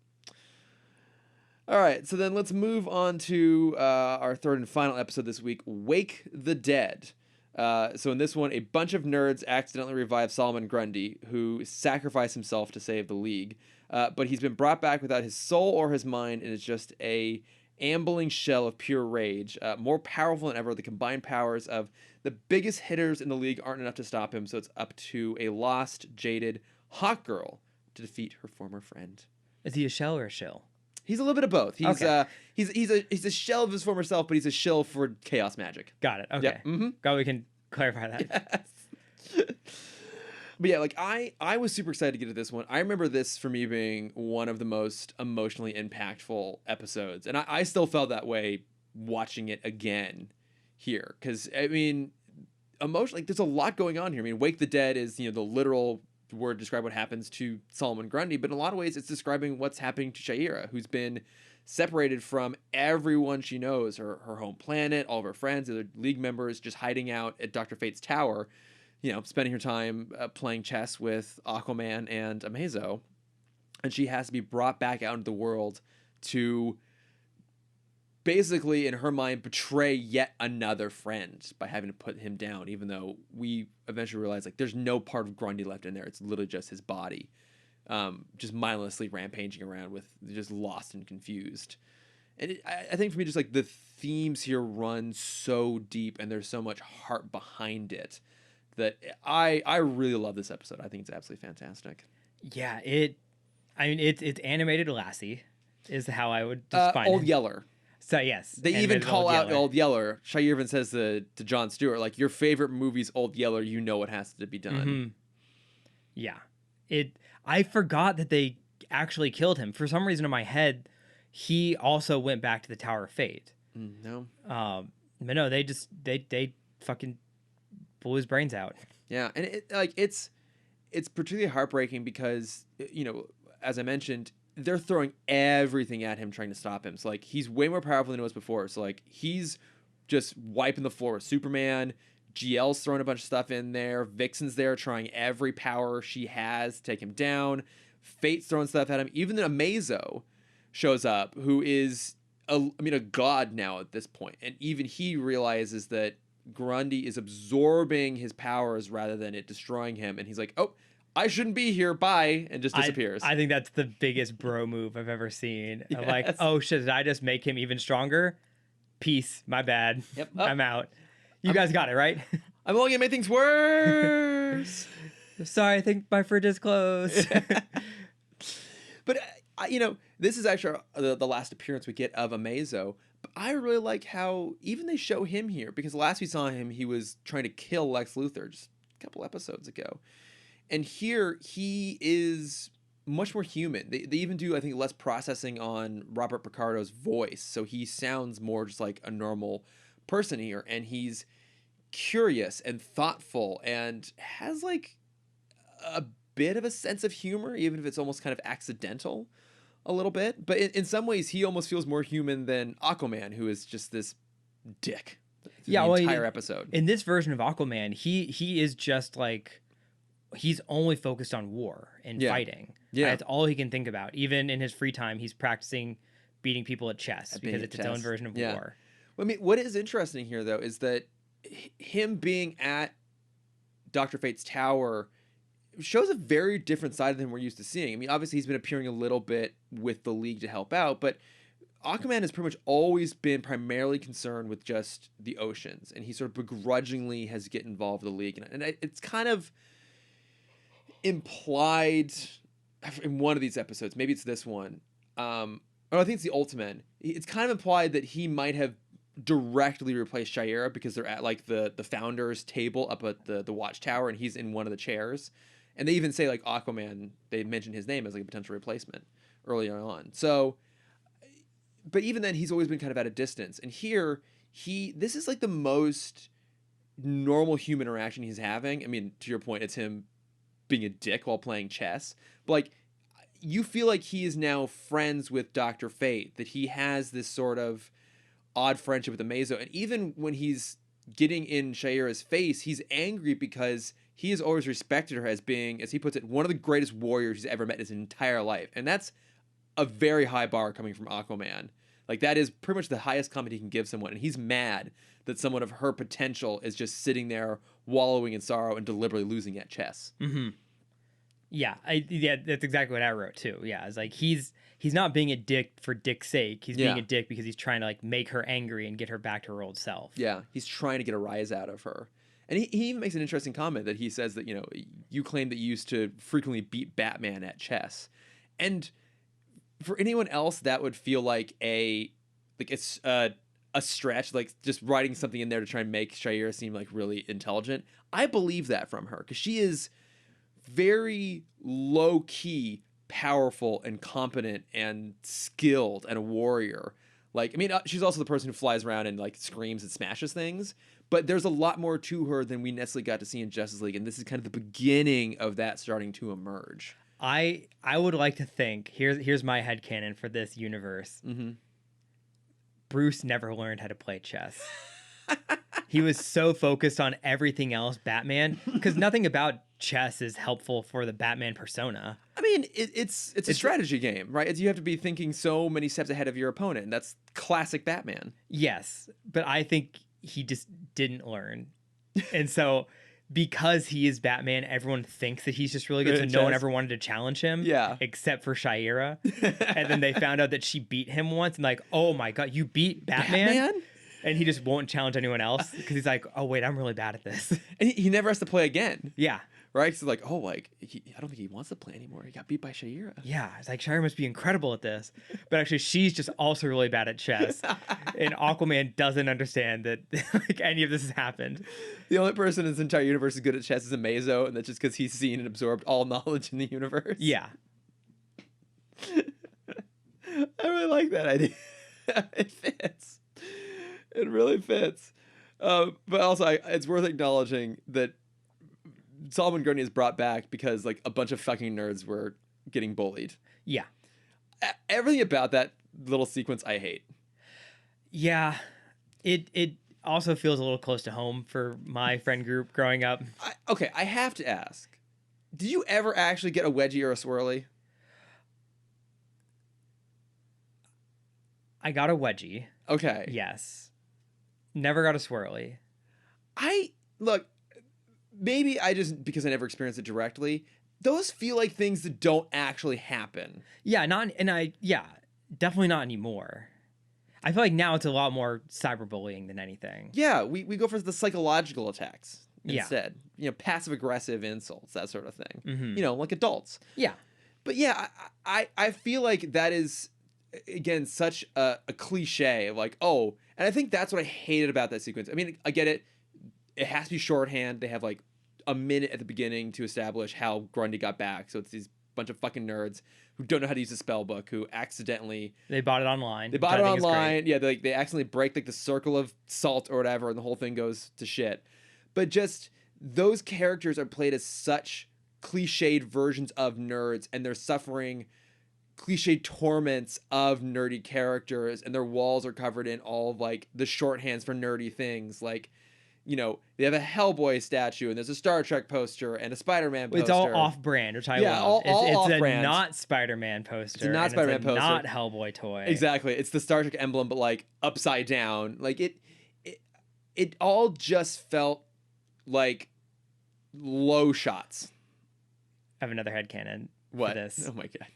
All right, so then let's move on to our third and final episode this week, Wake the Dead. So in this one, a bunch of nerds accidentally revive Solomon Grundy, who sacrificed himself to save the League. But he's been brought back without his soul or his mind, and is just a ambling shell of pure rage. More powerful than ever, the combined powers of the biggest hitters in the League aren't enough to stop him, so it's up to a lost, jaded hawk girl to defeat her former friend. Is he a shell or a shill? He's a little bit of both. He's Okay. He's a shell of his former self, but he's a shill for chaos magic. Got it. Okay. Yep. Mm-hmm. Glad we can clarify that. Yes. But yeah, like I was super excited to get to this one. I remember this for me being one of the most emotionally impactful episodes, and I still felt that way watching it again here, because I mean, like there's a lot going on here. I mean, Wake the Dead is the literal word to describe what happens to Solomon Grundy, but in a lot of ways it's describing what's happening to Shayera, who's been separated from everyone she knows, her home planet, all of her friends, other League members, just hiding out at Dr. Fate's tower, spending her time playing chess with Aquaman and Amazo, and she has to be brought back out into the world to basically, in her mind, betray yet another friend by having to put him down, even though we eventually realize like there's no part of Grundy left in there. It's literally just his body, just mindlessly rampaging around with just lost and confused. And I think for me, just like the themes here run so deep and there's so much heart behind it that I really love this episode. I think it's absolutely fantastic. Yeah, it's animated Lassie is how I would define Old it. Yeller. So yes, They even animated call out Yeller. Old Yeller. Shayera even says to Jon Stewart, like, your favorite movie's Old Yeller, you know what has to be done. Mhm. Yeah. I forgot that they actually killed him. For some reason in my head, he also went back to the Tower of Fate. No. But no, they fucking blew his brains out. Yeah, and it's particularly heartbreaking because as I mentioned, they're throwing everything at him trying to stop him. So like he's way more powerful than he was before. So like he's just wiping the floor with Superman. GL's throwing a bunch of stuff in there. Vixen's there trying every power she has to take him down. Fate's throwing stuff at him. Even then Amazo shows up, who is a god now at this point. And even he realizes that Grundy is absorbing his powers rather than it destroying him. And he's like, oh, I shouldn't be here. Bye. And just disappears. I think that's the biggest bro move I've ever seen. Yes. Of like, oh shit, did I just make him even stronger? Peace. My bad. Yep. I'm out. You guys got it, right? I'm only gonna make things worse. Sorry, I think my fridge is closed. But this is actually the last appearance we get of Amazo. But I really like how even they show him here, because last we saw him, he was trying to kill Lex Luthor just a couple episodes ago. And here he is much more human. They even do, I think, less processing on Robert Picardo's voice. So he sounds more just like a normal person here. And he's curious and thoughtful and has like a bit of a sense of humor, even if it's almost kind of accidental a little bit. But in some ways, he almost feels more human than Aquaman, who is just this dick through the entire episode. In this version of Aquaman, he is just like, he's only focused on war and fighting. Yeah. That's all he can think about. Even in his free time, he's practicing beating people at chess because it's its own version of war. Well, I mean, what is interesting here, though, is that him being at Dr. Fate's tower shows a very different side of him we're used to seeing. I mean, obviously, he's been appearing a little bit with the League to help out, but Aquaman has pretty much always been primarily concerned with just the oceans, and he sort of begrudgingly has get involved with the League. And it's kind of implied in one of these episodes, maybe it's this one, or I think it's the Ultimatum. It's kind of implied that he might have directly replaced Shayera because they're at like the founder's table up at the watchtower, and he's in one of the chairs. And they even say like Aquaman, they mention his name as like a potential replacement earlier on. So, but even then, he's always been kind of at a distance. And here, this is like the most normal human interaction he's having. I mean, to your point, it's him being a dick while playing chess. But like, you feel like he is now friends with Dr. Fate, that he has this sort of odd friendship with Amazo. And even when he's getting in Shayera's face, he's angry because he has always respected her as being, as he puts it, one of the greatest warriors he's ever met in his entire life. And that's a very high bar coming from Aquaman. Like, that is pretty much the highest comment he can give someone. And he's mad that someone of her potential is just sitting there wallowing in sorrow and deliberately losing at chess. Mm-hmm. Yeah, that's exactly what I wrote too. Yeah, it's like he's not being a dick for dick's sake. He's being a dick because he's trying to like make her angry and get her back to her old self. Yeah, he's trying to get a rise out of her. And he even makes an interesting comment that he says that, you claim that you used to frequently beat Batman at chess. And for anyone else, that would feel like a stretch, like just writing something in there to try and make Shayera seem like really intelligent. I believe that from her because she is very low-key, powerful and competent and skilled and a warrior. Like, I mean, she's also the person who flies around and like screams and smashes things, but there's a lot more to her than we necessarily got to see in Justice League, and this is kind of the beginning of that starting to emerge. I would like to think, here's my headcanon for this universe. Mm-hmm. Bruce never learned how to play chess. He was so focused on everything else, Batman, because nothing about chess is helpful for the Batman persona. I mean, it's a strategy game, right? You have to be thinking so many steps ahead of your opponent, and that's classic Batman. Yes, but I think he just didn't learn. And so because he is Batman, everyone thinks that he's just really good, so no one ever wanted to challenge him. Yeah. Except for Shayera. And then they found out that she beat him once, and like, oh my god, you beat Batman? And he just won't challenge anyone else because he's like, oh wait, I'm really bad at this. And he never has to play again. Yeah. Right? So like, I don't think he wants to play anymore. He got beat by Shayera. Yeah. It's like, Shayera must be incredible at this. But actually, she's just also really bad at chess. And Aquaman doesn't understand that like any of this has happened. The only person in this entire universe is good at chess is Amazo, and that's just because he's seen and absorbed all knowledge in the universe. Yeah. I really like that idea. It fits. It really fits. But also, it's worth acknowledging that Solomon Grundy is brought back because like a bunch of fucking nerds were getting bullied. Yeah. Everything about that little sequence I hate. Yeah. It also feels a little close to home for my friend group growing up. I have to ask. Did you ever actually get a wedgie or a swirly? I got a wedgie. Okay. Yes. Never got a swirly. Look, maybe I just, because I never experienced it directly, those feel like things that don't actually happen. Yeah, definitely not anymore. I feel like now it's a lot more cyberbullying than anything. Yeah, we go for the psychological attacks instead. Yeah. Passive aggressive insults, that sort of thing. Mm-hmm. Like adults. Yeah. But yeah, I feel like that is, again, such a cliche of like, oh, and I think that's what I hated about that sequence. I mean, I get it. It has to be shorthand. They have like a minute at the beginning to establish how Grundy got back. So it's these bunch of fucking nerds who don't know how to use the spell book, who accidentally... They bought it online. Yeah, they accidentally break like the circle of salt or whatever, and the whole thing goes to shit. But just those characters are played as such cliched versions of nerds, and they're suffering cliched torments of nerdy characters, and their walls are covered in all of like the shorthands for nerdy things. Like, they have a Hellboy statue, and there's a Star Trek poster and a Spider-Man poster. It's all off-brand, which I love. All it's off-brand. a not Spider-Man poster. It's not Spider-Man poster. Not Hellboy toy. Exactly. It's the Star Trek emblem, but like upside down. Like it all just felt like low shots. I have another headcanon for this. Oh my god.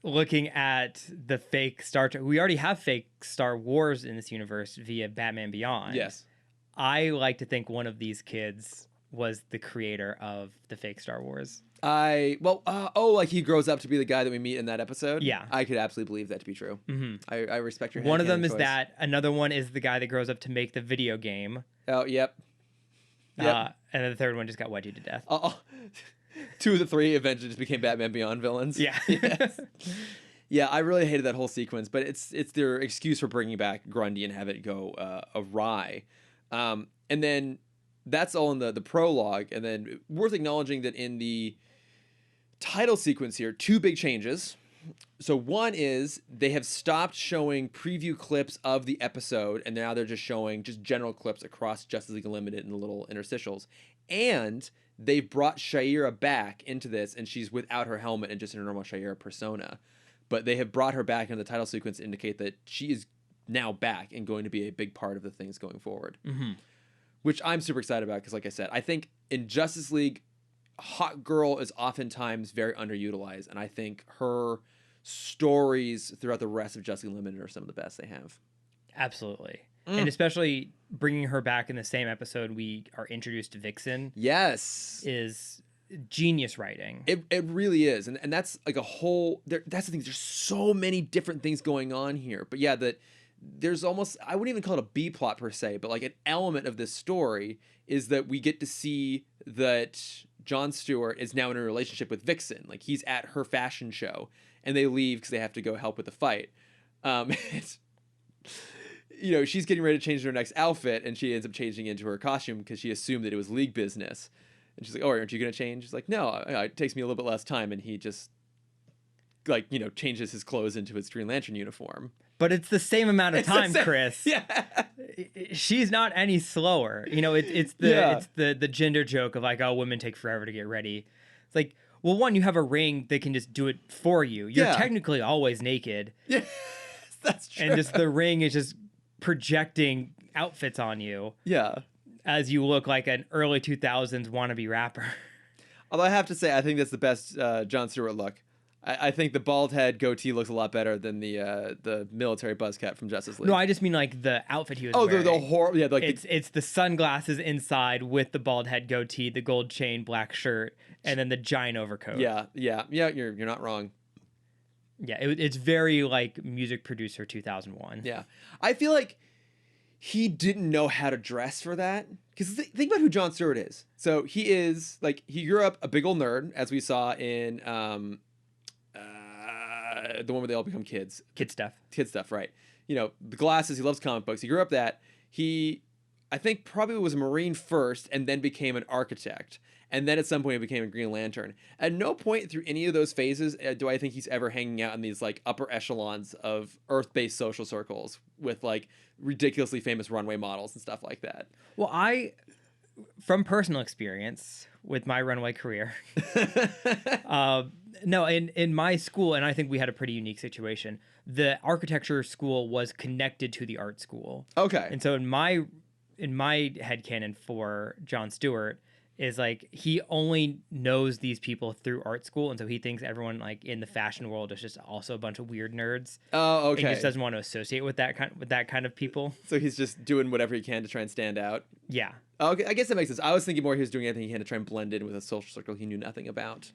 Looking at the fake Star Trek, we already have fake Star Wars in this universe via Batman Beyond. Yes. I like to think one of these kids was the creator of the fake Star Wars. Like he grows up to be the guy that we meet in that episode? Yeah. I could absolutely believe that to be true. Mm-hmm. I respect your One of them is choice. that. Another one is the guy that grows up to make the video game. Oh, yep. And then the third one just got wedgied to death. Two of the three eventually just became Batman Beyond villains. Yeah. Yes. Yeah, I really hated that whole sequence, but it's their excuse for bringing back Grundy and have it go awry. And then that's all in the prologue. And then worth acknowledging that in the title sequence here, two big changes. So one is they have stopped showing preview clips of the episode, and now they're just showing just general clips across Justice League Unlimited and the little interstitials. And they've brought Shayera back into this, and she's without her helmet and just in her normal Shayera persona. But they have brought her back in the title sequence to indicate that she is now back and going to be a big part of the things going forward. Mm-hmm. Which I'm super excited about because, like I said, I think in Justice League, Hawk Girl is oftentimes very underutilized, and I think her stories throughout the rest of Justice League Limited are some of the best they have. Absolutely. And especially bringing her back in the same episode we are introduced to Vixen. Yes. Is genius writing. It really is. And that's like a whole... that's the thing. There's so many different things going on here. But yeah, there's almost... I wouldn't even call it a B-plot per se, but like an element of this story is that we get to see that Jon Stewart is now in a relationship with Vixen. Like, he's at her fashion show, and they leave because they have to go help with the fight. It's... You know, she's getting ready to change her next outfit, and she ends up changing into her costume because she assumed that it was League business. And she's like, "Oh, aren't you going to change?" She's like, "No, it takes me a little bit less time." And he just, like, you know, changes his clothes into his Green Lantern uniform. But it's the same amount of time, Chris. Yeah. She's not any slower. You know, it's the gender joke of like, oh, women take forever to get ready. It's like, well, one, you have a ring that can just do it for you. You're technically always naked. Yeah, that's true. And just the ring is just projecting outfits on you. Yeah. As you look like an early 2000s wannabe rapper. Although I have to say, I think that's the best Jon Stewart look. I think the bald head goatee looks a lot better than the military buzz cut from Justice League. No, I just mean like the outfit he was wearing. Oh, the horror. Yeah, like it's the sunglasses inside with the bald head goatee, the gold chain, black shirt, and then the giant overcoat. Yeah. You're not wrong. Yeah, it's very like music producer 2001. Yeah, I feel like he didn't know how to dress for that. Because think about who Jon Stewart is. So he is like, he grew up a big old nerd, as we saw in the one where they all become kids. Kid stuff, right? You know, the glasses. He loves comic books. He grew up that. He, I think, probably was a Marine first, and then became an architect. And then at some point he became a Green Lantern. At no point through any of those phases do I think he's ever hanging out in these like upper echelons of Earth-based social circles with like ridiculously famous runway models and stuff like that. Well, from personal experience with my runway career, no, in my school, and I think we had a pretty unique situation. The architecture school was connected to the art school. Okay. And so in my headcanon for Jon Stewart, is like he only knows these people through art school, and so he thinks everyone like in the fashion world is just also a bunch of weird nerds. Oh, okay. And he just doesn't want to associate with that kind of people. So he's just doing whatever he can to try and stand out. Yeah. Okay, I guess that makes sense. I was thinking more he was doing everything he can to try and blend in with a social circle he knew nothing about.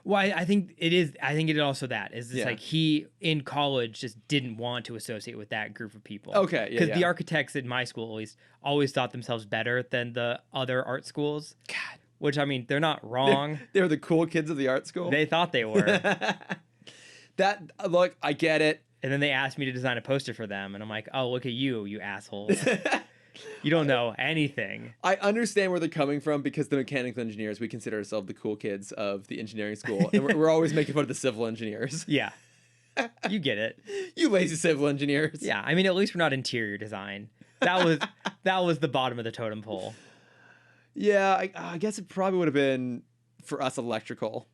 Well, I think it is. I think it is also that is just like he in college just didn't want to associate with that group of people. Okay, yeah. Because the architects in my school at least always thought themselves better than the other art schools. God. Which, I mean, they're not wrong. They're the cool kids of the art school. They thought they were. Look, I get it. And then they asked me to design a poster for them, and I'm like, oh, look at you assholes. You don't know anything. I understand where they're coming from because the mechanical engineers, we consider ourselves the cool kids of the engineering school. And we're always making fun of the civil engineers. Yeah. You get it. You lazy civil engineers. Yeah. I mean, at least we're not interior design. That was the bottom of the totem pole. Yeah, I guess it probably would have been, for us, electrical.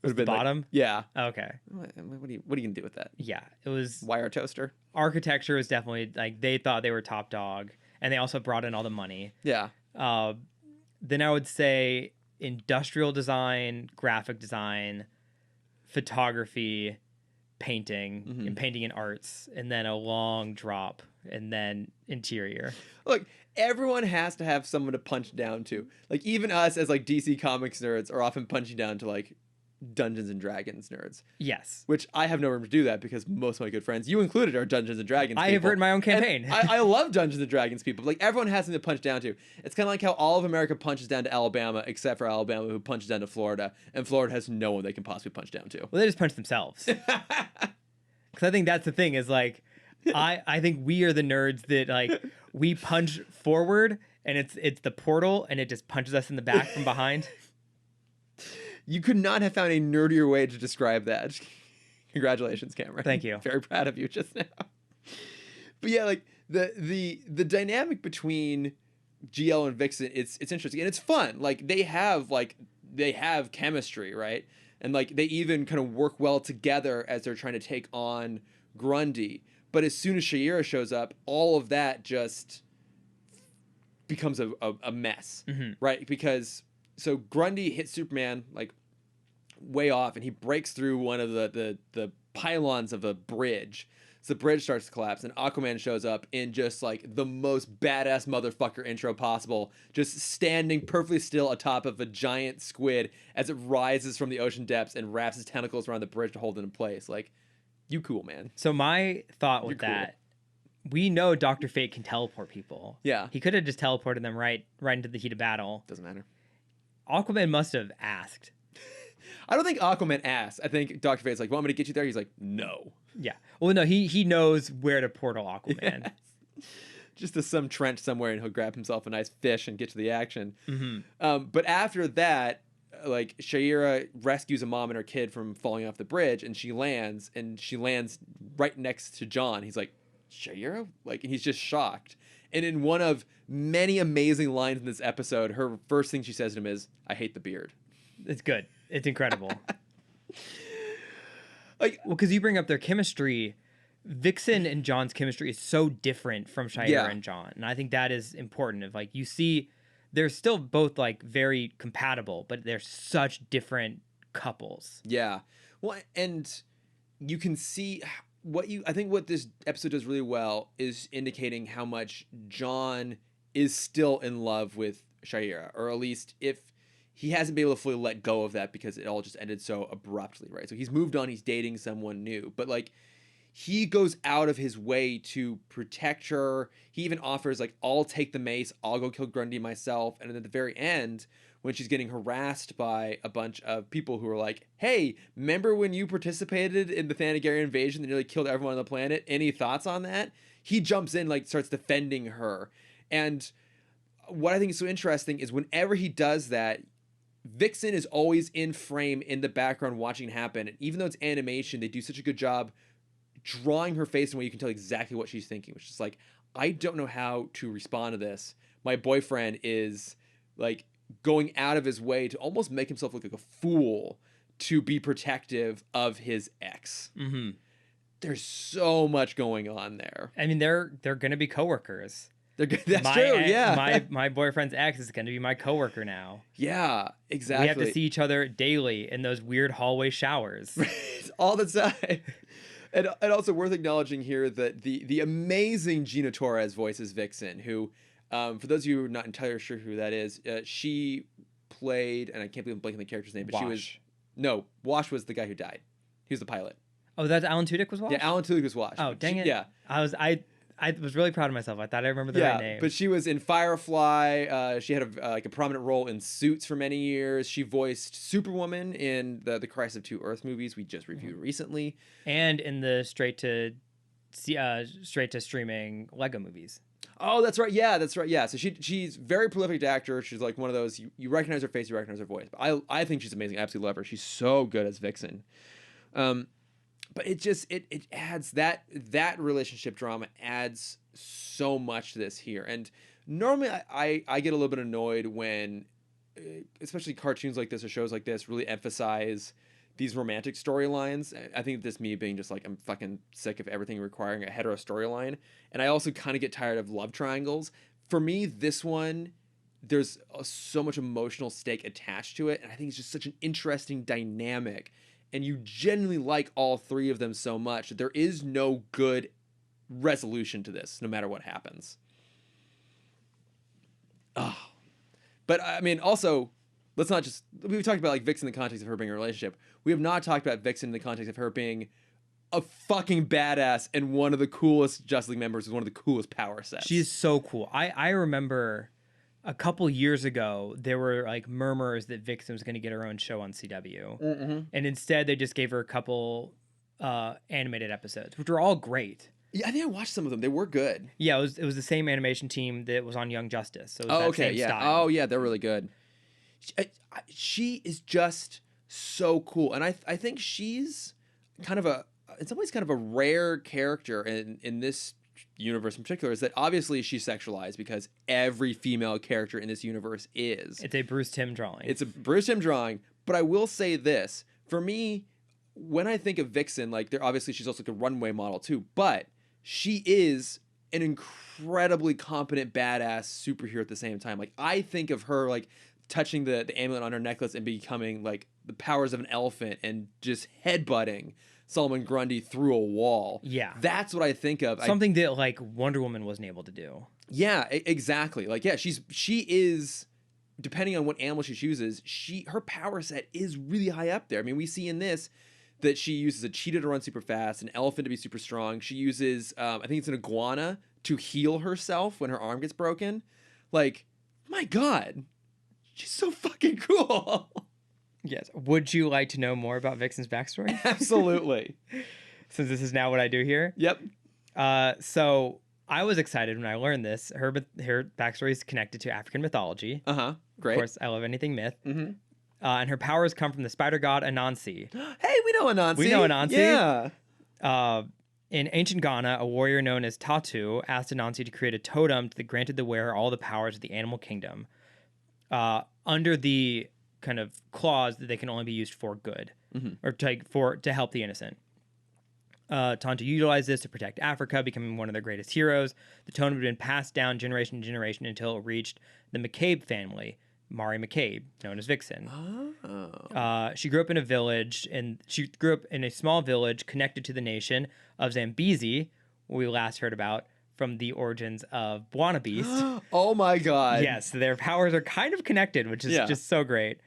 It would have been bottom? Like, yeah. Okay. What are you going to do with that? Yeah. It was... Wire toaster? Architecture was definitely, like, they thought they were top dog. And they also brought in all the money. Yeah. Then I would say industrial design, graphic design, photography, painting, and painting and arts, and then a long drop, and then interior. Look, everyone has to have someone to punch down to. Like, even us as, like, DC Comics nerds are often punching down to, like, Dungeons and Dragons nerds. Yes. Which I have no room to do that because most of my good friends, you included, are Dungeons and Dragons people. I have written my own campaign. I love Dungeons and Dragons people. Like, everyone has something to punch down to. It's kind of like how all of America punches down to Alabama, except for Alabama, who punches down to Florida, and Florida has no one they can possibly punch down to. Well, they just punch themselves. Because I think that's the thing is, like, I think we are the nerds that, like, we punch forward, and it's the portal, and it just punches us in the back from behind. You could not have found a nerdier way to describe that. Congratulations, Cameron. Thank you. Very proud of you just now. But yeah, like the dynamic between GL and Vixen, it's interesting and it's fun. Like they have chemistry, right? And like they even kind of work well together as they're trying to take on Grundy. But as soon as Shayera shows up, all of that just becomes a mess, right? Because so Grundy hits Superman like way off, and he breaks through one of the pylons of a bridge. So the bridge starts to collapse, and Aquaman shows up in just like the most badass motherfucker intro possible, just standing perfectly still atop of a giant squid as it rises from the ocean depths and wraps its tentacles around the bridge to hold it in place. Like, you cool, man. So my thought with You're cool. that, we know Dr. Fate can teleport people. Yeah. He could have just teleported them right into the heat of battle. Doesn't matter. Aquaman must have asked. I don't think Aquaman asked. I think Dr. Fate's like, want me to get you there? He's like, no. Yeah. Well, no, he knows where to portal Aquaman. Yes. Just to some trench somewhere, and he'll grab himself a nice fish and get to the action. Mm-hmm. But after that, like Shayera rescues a mom and her kid from falling off the bridge, and she lands right next to John. He's like, Shayera? Like, and he's just shocked. And in one of many amazing lines in this episode, her first thing she says to him is, I hate the beard. It's good. It's incredible. Like, well, because you bring up their chemistry, Vixen and John's chemistry is so different from Shayera and John, and I think that is important. Of like, you see, they're still both like very compatible, but they're such different couples. Yeah. Well, and you can see I think what this episode does really well is indicating how much John is still in love with Shayera, or at least if he hasn't been able to fully let go of that because it all just ended so abruptly, right? So he's moved on, he's dating someone new, but like he goes out of his way to protect her. He even offers like, I'll take the mace, I'll go kill Grundy myself. And then at the very end, when she's getting harassed by a bunch of people who are like, hey, remember when you participated in the Thanagarian invasion that nearly killed everyone on the planet? Any thoughts on that? He jumps in, like starts defending her. And what I think is so interesting is whenever he does that, Vixen is always in frame in the background watching it happen. And even though it's animation, they do such a good job drawing her face in a way you can tell exactly what she's thinking, which is like, I don't know how to respond to this. My boyfriend is like going out of his way to almost make himself look like a fool to be protective of his ex. Mm-hmm. There's so much going on there. I mean, they're going to be coworkers. That's true. Yeah. My boyfriend's ex is going to be my coworker now. Yeah, exactly. We have to see each other daily in those weird hallway showers. All the time. And also worth acknowledging here that the amazing Gina Torres voices Vixen, who, for those of you who are not entirely sure who that is, she played, and I can't believe I'm blanking the character's name, but Wash was the guy who died. He was the pilot. Oh, that's Alan Tudyk was Wash? Yeah, Alan Tudyk was Wash. Oh, dang it. Yeah. I was really proud of myself. I thought I remembered the right name. But she was in Firefly. She had a prominent role in Suits for many years. She voiced Superwoman in the Crisis of Two Earths movies we just reviewed recently, and in the straight to streaming Lego movies. Oh, that's right. Yeah, that's right. Yeah, so she's very prolific actor. She's like one of those you recognize her face, you recognize her voice. But I think she's amazing. I absolutely love her. She's so good as Vixen. But it adds that relationship drama adds so much to this here. And normally I get a little bit annoyed when especially cartoons like this or shows like this really emphasize these romantic storylines. I think this me being just like, I'm fucking sick of everything requiring a hetero storyline. And I also kind of get tired of love triangles. For me, this one, there's so much emotional stake attached to it. And I think it's just such an interesting dynamic. And you genuinely like all three of them so much that there is no good resolution to this, no matter what happens. Oh. But I mean, also, we've talked about like Vixen in the context of her being in a relationship. We have not talked about Vixen in the context of her being a fucking badass and one of the coolest Justice League members with one of the coolest power sets. She is so cool. I remember a couple years ago, there were like murmurs that Vixen was going to get her own show on CW. Mm-hmm. And instead they just gave her a couple animated episodes, which were all great. Yeah, I think I watched some of them. They were good. Yeah, it was the same animation team that was on Young Justice. So it was that same yeah. style. Oh, yeah, they're really good. She is just so cool. And I think she's kind of in some ways kind of a rare character in this universe in particular is that obviously she's sexualized because every female character in this universe is. It's a Bruce Timm drawing. It's a Bruce Timm drawing, but I will say this. For me, when I think of Vixen, like, there obviously she's also like a runway model too, but she is an incredibly competent, badass superhero at the same time. Like, I think of her like touching the amulet on her necklace and becoming like the powers of an elephant and just headbutting Solomon Grundy through a wall. Yeah. That's what I think of. Something that like Wonder Woman wasn't able to do. Yeah, exactly. Like, yeah, she is, depending on what animal she chooses, her power set is really high up there. I mean, we see in this that she uses a cheetah to run super fast, an elephant to be super strong. She uses, I think it's an iguana to heal herself when her arm gets broken. Like, my God, she's so fucking cool. Yes. Would you like to know more about Vixen's backstory? Absolutely. Since this is now what I do here. Yep. So I was excited when I learned this. Her backstory is connected to African mythology. Great. Of course, I love anything myth. Mm-hmm. And her powers come from the spider god Anansi. Hey, we know Anansi. We know Anansi. Yeah. In ancient Ghana, a warrior known as Tatu asked Anansi to create a totem that granted the wearer all the powers of the animal kingdom, under the kind of clause that they can only be used for good, or to help the innocent. Tonto utilized this to protect Africa, becoming one of their greatest heroes. The totem had been passed down generation to generation until it reached the McCabe family, Mari McCabe, known as Vixen. She grew up in a village, and she grew up in a small village connected to the nation of Zambezi, we last heard about from the origins of Buona Beast. Oh my God. Yes, their powers are kind of connected, which is just so great.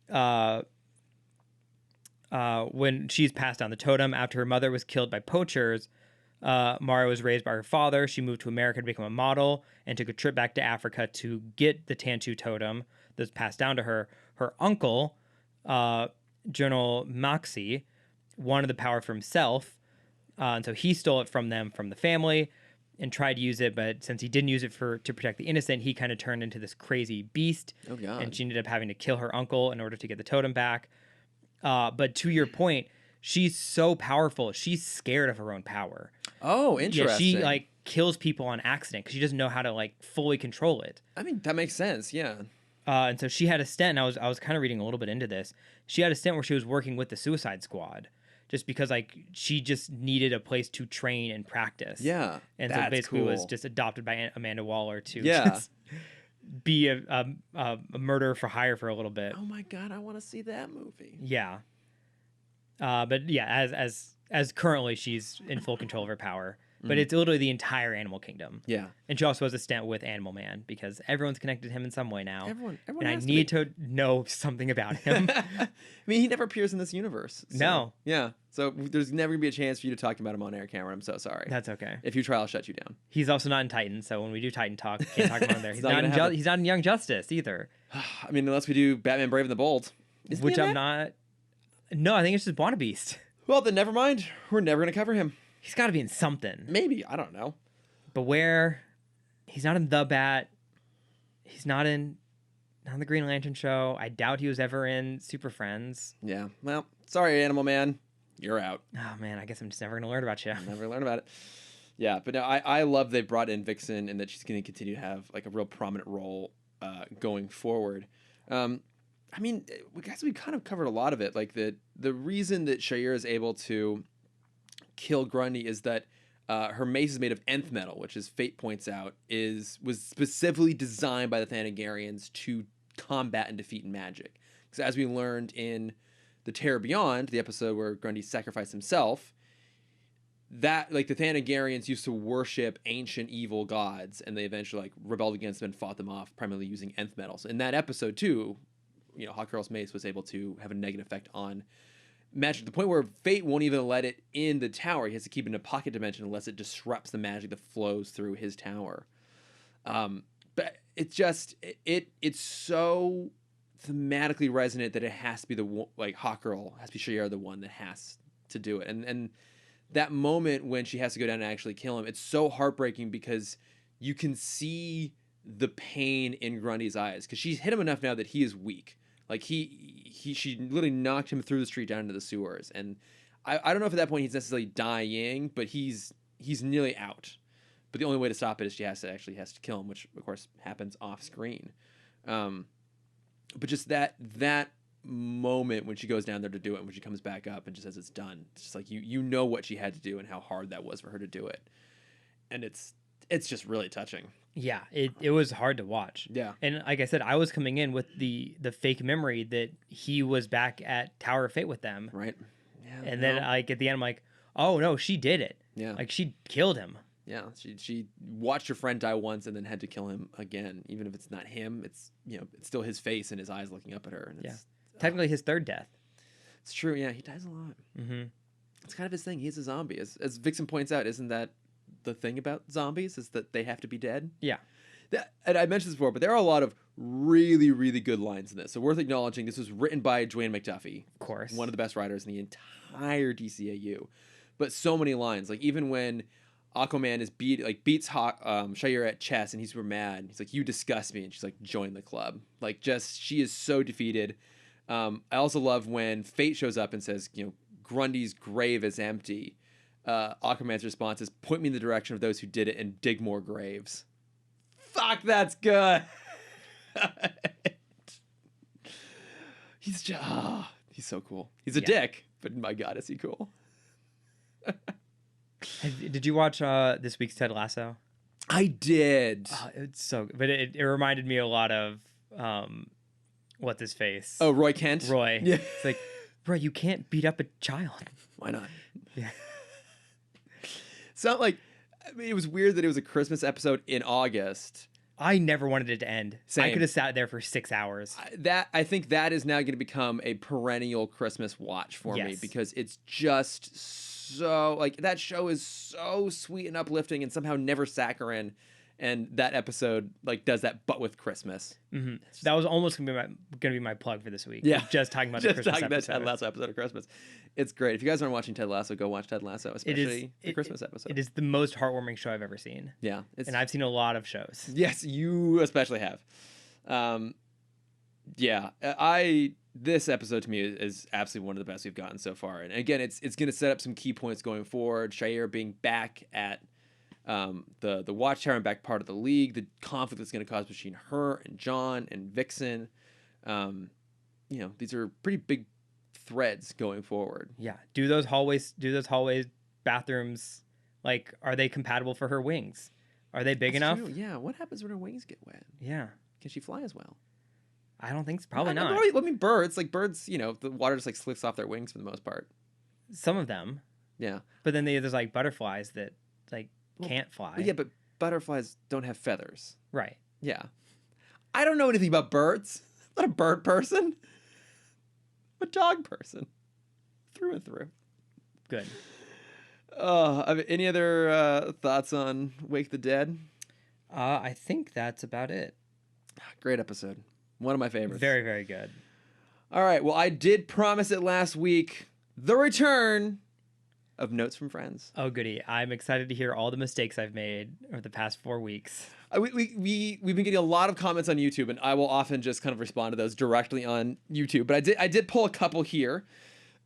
When she's passed down the totem after her mother was killed by poachers, Mara was raised by her father. She moved to America to become a model and took a trip back to Africa to get the Tantu totem that's passed down to her. Her uncle, General Maxi, wanted the power for himself, and so he stole it from the family, and tried to use it. But since he didn't use it to protect the innocent, he kind of turned into this crazy beast. Oh God. And she ended up having to kill her uncle in order to get the totem back. But to your point, she's so powerful. She's scared of her own power. Oh, interesting. Yeah, she like kills people on accident because she doesn't know how to like fully control it. I mean, that makes sense. Yeah. And so she had a stint. And I was kind of reading a little bit into this. She had a stint where she was working with the Suicide Squad, just because like she just needed a place to train and practice. Yeah. And so basically was just adopted by Amanda Waller to just be a murderer for hire for a little bit. Oh my God, I want to see that movie. Yeah. But yeah, as currently she's in full control of her power. But it's literally the entire animal kingdom. Yeah. And she also has a stint with Animal Man because everyone's connected to him in some way now. Everyone and I has need to know something about him. I mean, he never appears in this universe. So, no. Yeah. So there's never gonna be a chance for you to talk about him on air, Cameron. I'm so sorry. That's okay. If you try, I'll shut you down. He's also not in Titan, so when we do Titan talk, we can't talk about him there. He's not in Young Justice either. I mean, unless we do Batman Brave and the Bold. Which I'm not. No, I think it's just Buona Beast. Well, then never mind. We're never gonna cover him. He's got to be in something. Maybe. I don't know. But where? He's not in The Bat. He's not in the Green Lantern show. I doubt he was ever in Super Friends. Yeah. Well, sorry, Animal Man. You're out. Oh, man. I guess I'm just never going to learn about you. Never learn about it. Yeah. But no, I love they brought in Vixen and that she's going to continue to have like a real prominent role going forward. I mean, we kind of covered a lot of it. Like the reason that Shayera is able to kill Grundy is that her mace is made of nth metal, which, as Fate points out, was specifically designed by the Thanagarians to combat and defeat magic. Because as we learned in The Terror Beyond, the episode where Grundy sacrificed himself, that like the Thanagarians used to worship ancient evil gods, and they eventually like rebelled against them and fought them off, primarily using nth metals. In that episode too, you know, Hawkgirl's mace was able to have a negative effect on magic, to the point where Fate won't even let it in the tower. He has to keep it in a pocket dimension unless it disrupts the magic that flows through his tower. But it's just it's so thematically resonant that it has to be Hawkgirl has to be Shayera, the one that has to do it. And that moment when she has to go down and actually kill him, it's so heartbreaking because you can see the pain in Grundy's eyes because she's hit him enough now that he is weak. Like she literally knocked him through the street down into the sewers, and I don't know if at that point he's necessarily dying, but he's nearly out. but the only way to stop it is she has to kill him, which of course happens off screen. But just that moment when she goes down there to do it, and when she comes back up and just says it's done, it's just like you know what she had to do and how hard that was for her to do it, and it's just really touching. Yeah, it was hard to watch. Yeah. And like I said, I was coming in with the fake memory that he was back at Tower of Fate with them. Right. Yeah. And then like at the end I'm like, oh no, she did it. Yeah. Like she killed him. Yeah. She watched her friend die once and then had to kill him again. Even if it's not him, it's it's still his face and his eyes looking up at her. And it's, technically his third death. It's true. Yeah, he dies a lot. Mm-hmm. It's kind of his thing. He's a zombie. As Vixen points out, isn't that the thing about zombies, is that they have to be dead? Yeah. And I mentioned this before, but there are a lot of really, really good lines in this. So worth acknowledging, this was written by Dwayne McDuffie. Of course. One of the best writers in the entire DCAU. But so many lines. Like even when Aquaman beats Shayera at chess and he's super mad. He's like, "You disgust me." And she's like, "Join the club." Like just, she is so defeated. I also love when Fate shows up and says, Grundy's grave is empty. Aquaman's response is, "Point me in the direction of those who did it and dig more graves." Fuck, that's good. He's just, he's so cool. He's a dick, but my God, is he cool. Did you watch this week's Ted Lasso? I did. It's so good. But it reminded me a lot of what's his face? Oh, Roy Kent? Roy. Yeah. It's like, bro, you can't beat up a child. Why not? Yeah. So like, I mean, it was weird that it was a Christmas episode in August. I never wanted it to end. Same. I could have sat there for 6 hours. I think that is now going to become a perennial Christmas watch for me, because it's just so, like, that show is so sweet and uplifting and somehow never saccharine. And that episode like does that, but with Christmas. Mm-hmm. That was almost gonna be my plug for this week. Yeah, just talking about the Christmas episode. Ted Lasso episode of Christmas. It's great. If you guys aren't watching Ted Lasso, go watch Ted Lasso, especially the Christmas episode. It is the most heartwarming show I've ever seen. Yeah, and I've seen a lot of shows. Yes, you especially have. This episode to me is absolutely one of the best we've gotten so far. And again, it's going to set up some key points going forward. Shayera being back at the Watchtower and back part of the League, the conflict that's going to cause between her and John and Vixen. These are pretty big threads going forward. Yeah. Do those hallways bathrooms, like, are they compatible for her wings? Are they big enough? True. Yeah. What happens when her wings get wet? Yeah. Can she fly as well? I don't think so. Probably not. I mean, birds, the water just like slips off their wings for the most part. Some of them. Yeah. But then there's like butterflies that can't fly. Yeah, but butterflies don't have feathers. Right. Yeah. I don't know anything about birds. I'm not a bird person. I'm a dog person. Through and through. Good. Any other thoughts on Wake the Dead? I think that's about it. Great episode. One of my favorites. Very, very good. All right. Well, I did promise it last week. The return of Notes from Friends. Oh, goody. I'm excited to hear all the mistakes I've made over the past 4 weeks. We've been getting a lot of comments on YouTube, and I will often just kind of respond to those directly on YouTube. But I did pull a couple here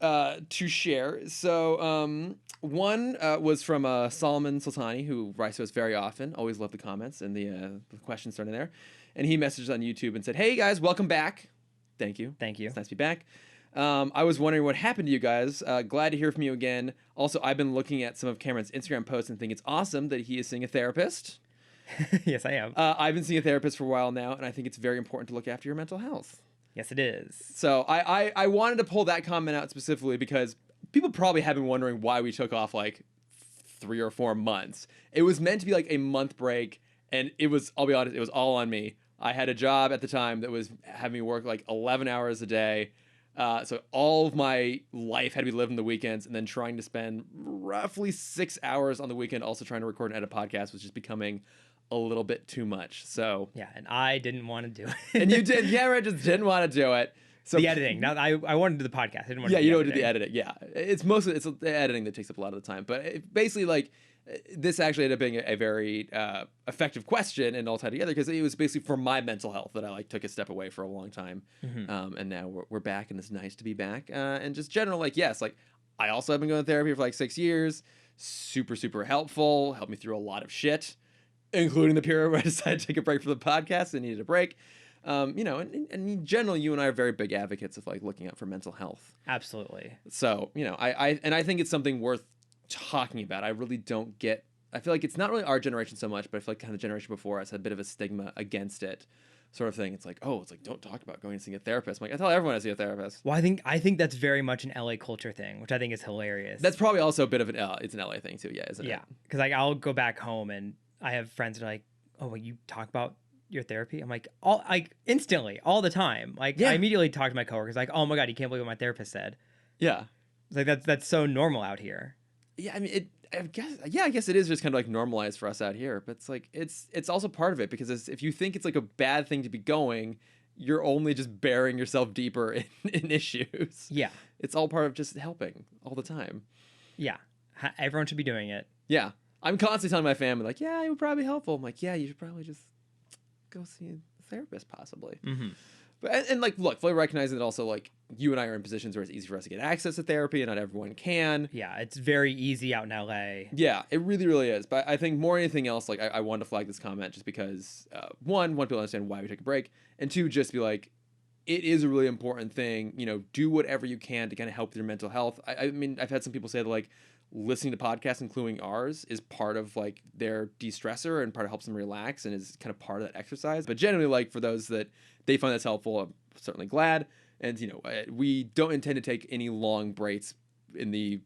to share. So one was from Solomon Sultani, who writes to us very often. Always love the comments and the questions starting there. And he messaged on YouTube and said, "Hey guys, welcome back." Thank you. Thank you. It's nice to be back. I was wondering what happened to you guys. Glad to hear from you again. Also, I've been looking at some of Cameron's Instagram posts and think it's awesome that he is seeing a therapist. Yes, I am. I've been seeing a therapist for a while now, and I think it's very important to look after your mental health. Yes, it is. So I wanted to pull that comment out specifically because people probably have been wondering why we took off like 3 or 4 months. It was meant to be like a month break, and it was, I'll be honest, it was all on me. I had a job at the time that was having me work like 11 hours a day. So all of my life had to be lived on the weekends, and then trying to spend roughly 6 hours on the weekend also trying to record and edit podcasts was just becoming a little bit too much. So yeah, and I didn't want to do it. And you did. Cameron just didn't want to do it. So the editing. Now I wanted to do the podcast. I didn't want to do you don't do the editing. Yeah, it's the editing that takes up a lot of the time. But basically, like, this actually ended up being a very effective question and all tied together because it was basically for my mental health that I like took a step away for a long time, and now we're back, and it's nice to be back. And just general, like, yes, like I also have been going to therapy for like 6 years. super, super helpful, helped me through a lot of shit, including the period where I decided to take a break from the podcast and needed a break. You know, and in general, you and I are very big advocates of like looking out for mental health. Absolutely. So, you know, I think it's something worth talking about. I really don't get, I feel like it's not really our generation so much, but I feel like kind of the generation before us had a bit of a stigma against it, sort of thing. It's like, oh, it's like, don't talk about going to see a therapist. I'm like, I tell everyone I see a therapist. Well, I think that's very much an LA culture thing, which I think is hilarious. That's probably also a bit of it's an LA thing too. Yeah. Isn't it? Yeah. Cause like I'll go back home and I have friends that are like, oh, well, you talk about your therapy? I'm like, instantly, all the time. Like I immediately talk to my coworkers like, oh my God, you can't believe what my therapist said. Yeah. It's like that's so normal out here. Yeah, I mean, I guess it is just kind of like normalized for us out here, but it's like it's also part of it because if you think it's like a bad thing to be going, you're only just burying yourself deeper in issues. Yeah, it's all part of just helping all the time. Yeah, everyone should be doing it. Yeah, I'm constantly telling my family like, yeah, it would probably be helpful. I'm like, yeah, you should probably just go see a therapist possibly. Mm-hmm. But and like, look, fully recognizing that also like you and I are in positions where it's easy for us to get access to therapy, and not everyone can. Yeah, it's very easy out in LA. Yeah, it really, really is. But I think more than anything else, like I wanted to flag this comment just because one, want people to understand why we took a break, and two, just be like, it is a really important thing. You know, do whatever you can to kind of help with your mental health. I mean, I've had some people say that like listening to podcasts, including ours, is part of like their de-stressor and part of helps them relax and is kind of part of that exercise. But generally, like for those that they find that's helpful, I'm certainly glad. And you know, we don't intend to take any long breaks in the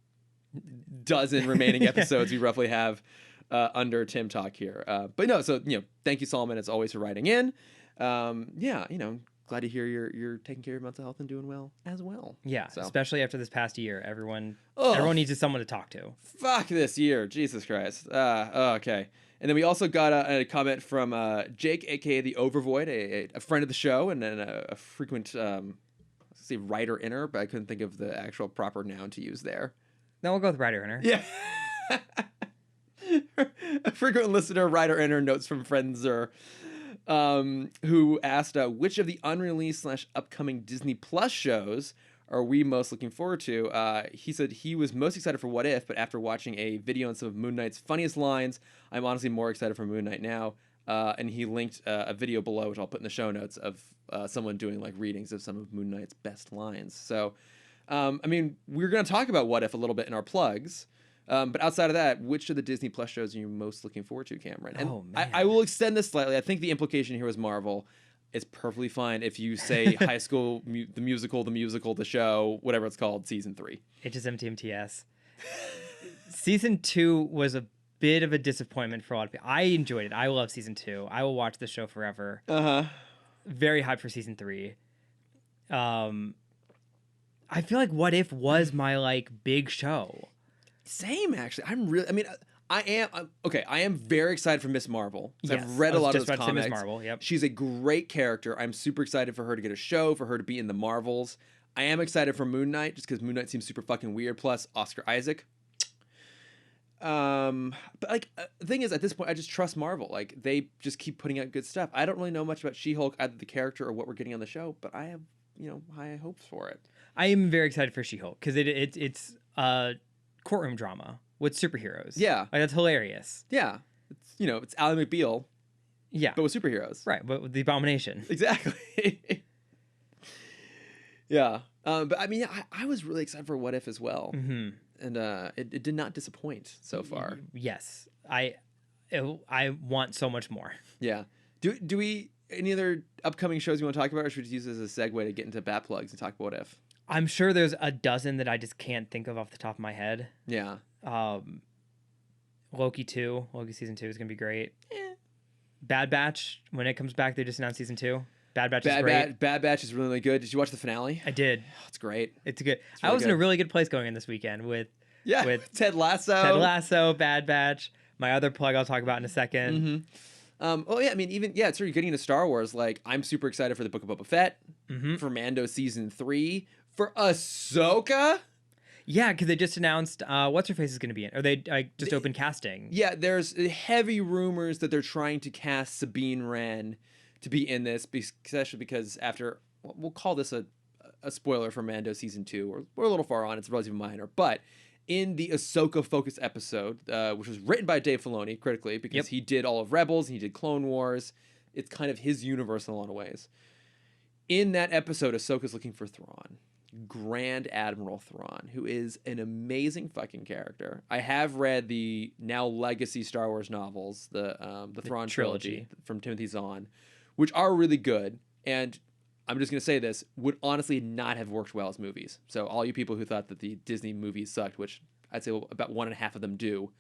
dozen remaining episodes we roughly have under Timm Talk here. But no, so you know, thank you, Solomon, as always, for writing in. Yeah, you know, glad to hear you're taking care of your mental health and doing well as well. Yeah, so. Especially after this past year, everyone needs someone to talk to. Fuck this year, Jesus Christ. Okay. And then we also got a comment from Jake, aka the Overvoid, a friend of the show and then a frequent, say writer-inner, but I couldn't think of the actual proper noun to use there. No, we'll go with writer-inner. Yeah. A frequent listener, writer-inner, notes from friends who asked which of the unreleased / upcoming Disney Plus shows are we most looking forward to. He said he was most excited for What If, but after watching a video on some of Moon Knight's funniest lines, I'm honestly more excited for Moon Knight now. And he linked a video below, which I'll put in the show notes, of someone doing like readings of some of Moon Knight's best lines. So, I mean, we're going to talk about What If a little bit in our plugs. But outside of that, which of the Disney Plus shows are you most looking forward to, Cameron? And I will extend this slightly. I think the implication here was Marvel. It's perfectly fine if you say High School, the musical, the show, whatever it's called, season 3. HSMTMTS. Season 2 was a bit of a disappointment for a lot of people. I enjoyed it. I love season 2. I will watch the show forever. Very hyped for season 3. I feel like What If was my like big show. Same, actually. I am very excited for Miss Marvel. Yes, I've read a lot of those comics. Miss Marvel, yep. She's a great character. I'm super excited for her to get a show, for her to be in the Marvels. I am excited for Moon Knight, just because Moon Knight seems super fucking weird. Plus, Oscar Isaac. But like the thing is, at this point, I just trust Marvel. Like they just keep putting out good stuff. I don't really know much about She-Hulk, either the character or what we're getting on the show, but I have high hopes for it. I am very excited for She-Hulk because it's courtroom drama with superheroes. Yeah, like that's hilarious. Yeah, it's Ally McBeal. Yeah, but with superheroes. Right, but with the Abomination. Exactly. Yeah, but I mean, I was really excited for What If as well, and it did not disappoint so far. Yes, I want so much more. Yeah. Do we any other upcoming shows you want to talk about, or should we just use this as a segue to get into bat plugs and talk about What If? I'm sure there's a dozen that I just can't think of off the top of my head. Yeah. Loki season 2 is gonna be great. Bad Batch, when it comes back, they just announced season 2. Bad Batch is great. Bad Batch is really, really good. Did you watch the finale? I did. Oh, it's great. It's good. I was in a really good place going in this weekend with Ted Lasso. Ted Lasso, Bad Batch. My other plug I'll talk about in a second. Oh yeah, I mean, even it's sort of getting into Star Wars. Like, I'm super excited for the Book of Boba Fett, for Mando season 3, for Ahsoka. Yeah, because they just announced what's her face is going to be in, or they just opened casting. Yeah, there's heavy rumors that they're trying to cast Sabine Wren to be in this, especially because after we'll call this a spoiler for Mando season 2, or we're a little far on. It's relatively minor, but in the Ahsoka focused episode, which was written by Dave Filoni critically because he did all of Rebels and he did Clone Wars. It's kind of his universe in a lot of ways. In that episode, Ahsoka's looking for Thrawn. Grand Admiral Thrawn, who is an amazing fucking character. I have read the now legacy Star Wars novels, the Thrawn trilogy from Timothy Zahn, which are really good. And I'm just going to say this, would honestly not have worked well as movies. So all you people who thought that the Disney movies sucked, which I'd say about 1.5 of them do,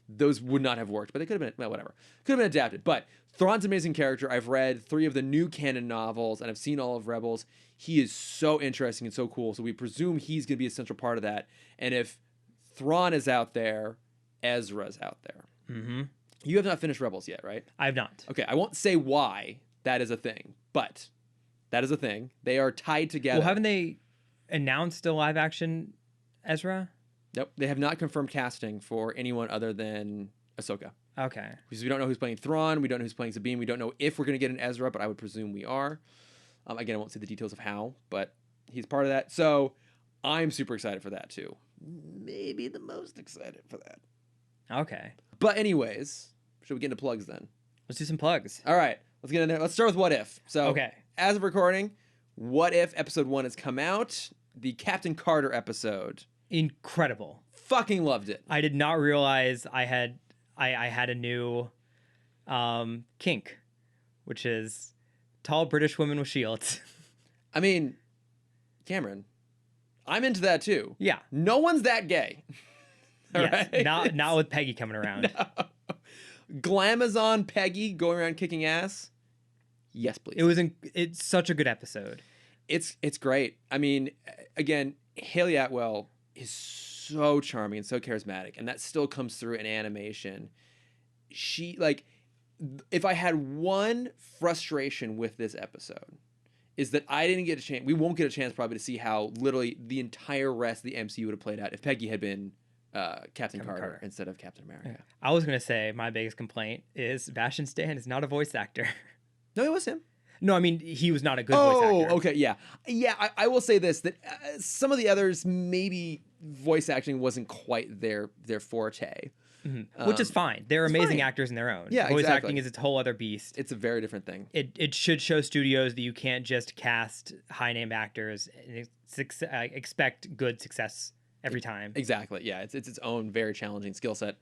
those would not have worked. But they could have been, well, whatever. Could have been adapted. But Thrawn's an amazing character. I've read 3 of the new canon novels, and I've seen all of Rebels. He is so interesting and so cool. So we presume he's going to be a central part of that. And if Thrawn is out there, Ezra's out there. Mm-hmm. You have not finished Rebels yet, right? I have not. Okay, I won't say why that is a thing, but that is a thing. They are tied together. Well, haven't they announced a live action Ezra? Nope, they have not confirmed casting for anyone other than Ahsoka. Okay. Because we don't know who's playing Thrawn, we don't know who's playing Sabine, we don't know if we're going to get an Ezra, but I would presume we are. Again, I won't say the details of how, but he's part of that. So I'm super excited for that too. Maybe the most excited for that. Okay. But anyways, should we get into plugs then? Let's do some plugs. All right, let's get in there. Let's start with What If. So Okay. As of recording, What If episode 1 has come out. The Captain Carter episode. Incredible. Fucking loved it. I did not realize I had a new kink, which is tall British women with shields. I mean, Cameron, I'm into that too. Yeah. No one's that gay. All Yes. right? Not with Peggy coming around. No. Glamazon Peggy going around kicking ass. Yes, please. It's such a good episode. It's great. I mean, again, Haley Atwell is so charming and so charismatic, and that still comes through in animation. She, like, if I had one frustration with this episode, is that I didn't get a chance. We won't get a chance probably to see how literally the entire rest of the MCU would have played out if Peggy had been Captain Carter instead of Captain America. Yeah. I was gonna say my biggest complaint is Sebastian Stan is not a voice actor. No, it was him. No, I mean he was not a good voice actor. Oh, okay, yeah. I will say this, that some of the others, maybe voice acting wasn't quite their forte. Mm-hmm. Which is fine. They're amazing actors in their own. Yeah, voice exactly. acting is its whole other beast. It's a very different thing. It should show studios that you can't just cast high name actors and expect good success every time. Exactly. Yeah, it's its own very challenging skill set.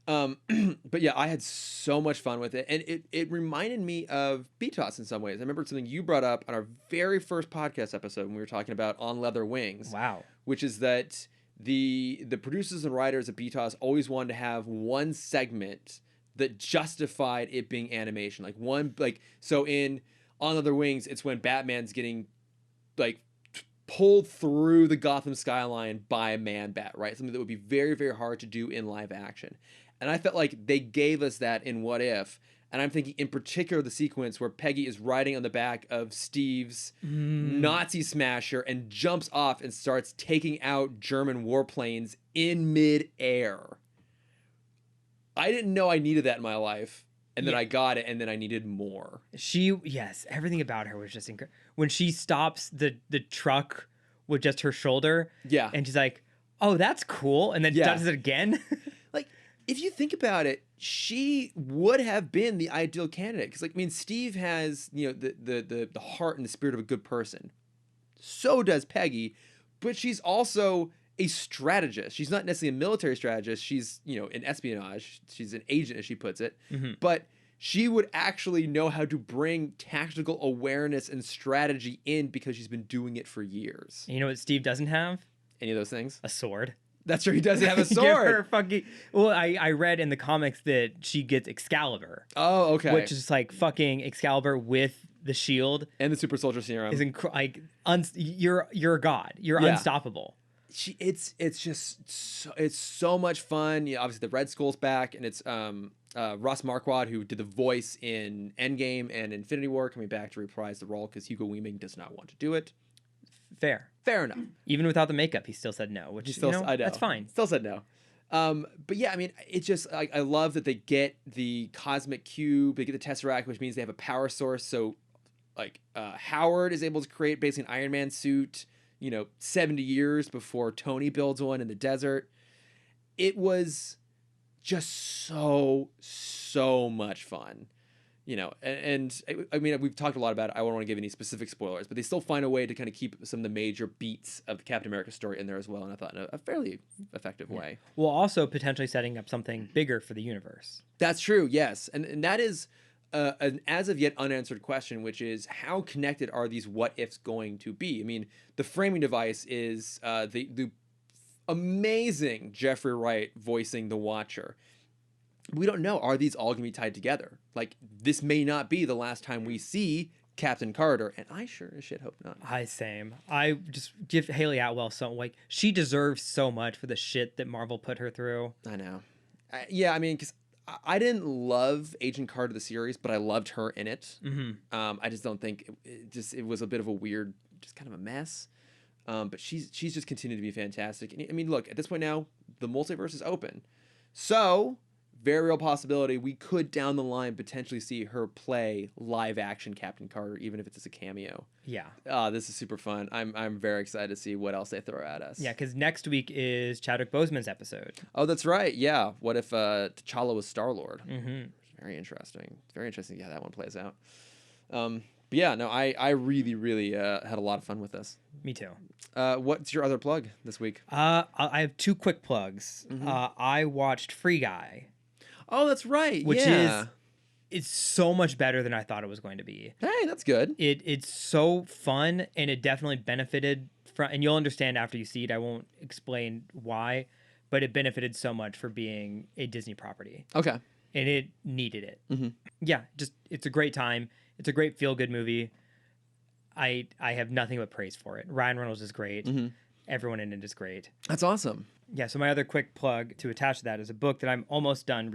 But yeah, I had so much fun with it, and it reminded me of BTOS in some ways. I remember something you brought up on our very first podcast episode when we were talking about On Leather Wings. Wow. Which is that the producers and writers of BTOS always wanted to have one segment that justified it being animation. So in On Leather Wings, it's when Batman's getting pulled through the Gotham skyline by a Man-Bat, right? Something that would be very, very hard to do in live action. And I felt like they gave us that in What If. And I'm thinking in particular the sequence where Peggy is riding on the back of Steve's Nazi smasher and jumps off and starts taking out German warplanes in mid-air. I didn't know I needed that in my life. And then I got it, and then I needed more. Everything about her was just incredible. When she stops the truck with just her shoulder. Yeah. And she's like, oh, that's cool. And then does it again. If you think about it, she would have been the ideal candidate. Because, Steve has, the heart and the spirit of a good person. So does Peggy. But she's also a strategist. She's not necessarily a military strategist. She's, in espionage. She's an agent, as she puts it. Mm-hmm. But she would actually know how to bring tactical awareness and strategy in because she's been doing it for years. You know what Steve doesn't have? Any of those things? A sword. That's true. He doesn't have a sword. Well, I read in the comics that she gets Excalibur. Oh, okay. Which is like fucking Excalibur with the shield and the super soldier serum. Is you're a god. You're unstoppable. It's so much fun. Obviously the Red Skull's back, and it's Ross Marquardt, who did the voice in Endgame and Infinity War, coming back to reprise the role because Hugo Weaving does not want to do it. Fair enough. Even without the makeup, he still said no, which I know. That's fine. Still said no. But yeah, it's just I love that they get the cosmic cube, they get the Tesseract, which means they have a power source. So Howard is able to create basically an Iron Man suit, 70 years before Tony builds one in the desert. it was just so much fun. And I mean, we've talked a lot about it. I don't want to give any specific spoilers, but they still find a way to kind of keep some of the major beats of the Captain America story in there as well. And I thought in a fairly effective way. Well, also potentially setting up something bigger for the universe. That's true. Yes. And that is an as of yet unanswered question, which is how connected are these what ifs going to be? I mean, the framing device is the amazing Jeffrey Wright voicing the Watcher. We don't know. Are these all going to be tied together? Like, this may not be the last time we see Captain Carter, and I sure as shit hope not. Same. I just give Haley Atwell she deserves so much for the shit that Marvel put her through. I know. Yeah, I mean, because I didn't love Agent Carter the series, but I loved her in it. Mm-hmm. I just don't think it was a bit of a weird, just kind of a mess. But she's just continued to be fantastic. And I mean, look, at this point now, the multiverse is open, so very real possibility we could down the line potentially see her play live action Captain Carter, even if it's just a cameo. Yeah. This is super fun. I'm very excited to see what else they throw at us. Yeah, because next week is Chadwick Boseman's episode. Oh, that's right. Yeah. What if T'Challa was Star-Lord? Mm-hmm. Very interesting. It's very interesting. Yeah, that one plays out. But yeah, no, I really had a lot of fun with this. Me too. What's your other plug this week? I have two quick plugs. Mm-hmm. I watched Free Guy. Oh, that's right. Which is it's so much better than I thought it was going to be. Hey, that's good. It's so fun, and it definitely benefited from, and you'll understand after you see it. I won't explain why, but it benefited so much for being a Disney property. Okay. And it needed it. Mm-hmm. Yeah, just it's a great time. It's a great feel-good movie. I have nothing but praise for it. Ryan Reynolds is great. Mm-hmm. Everyone in it is great. That's awesome. Yeah, so my other quick plug to attach to that is a book that I'm almost done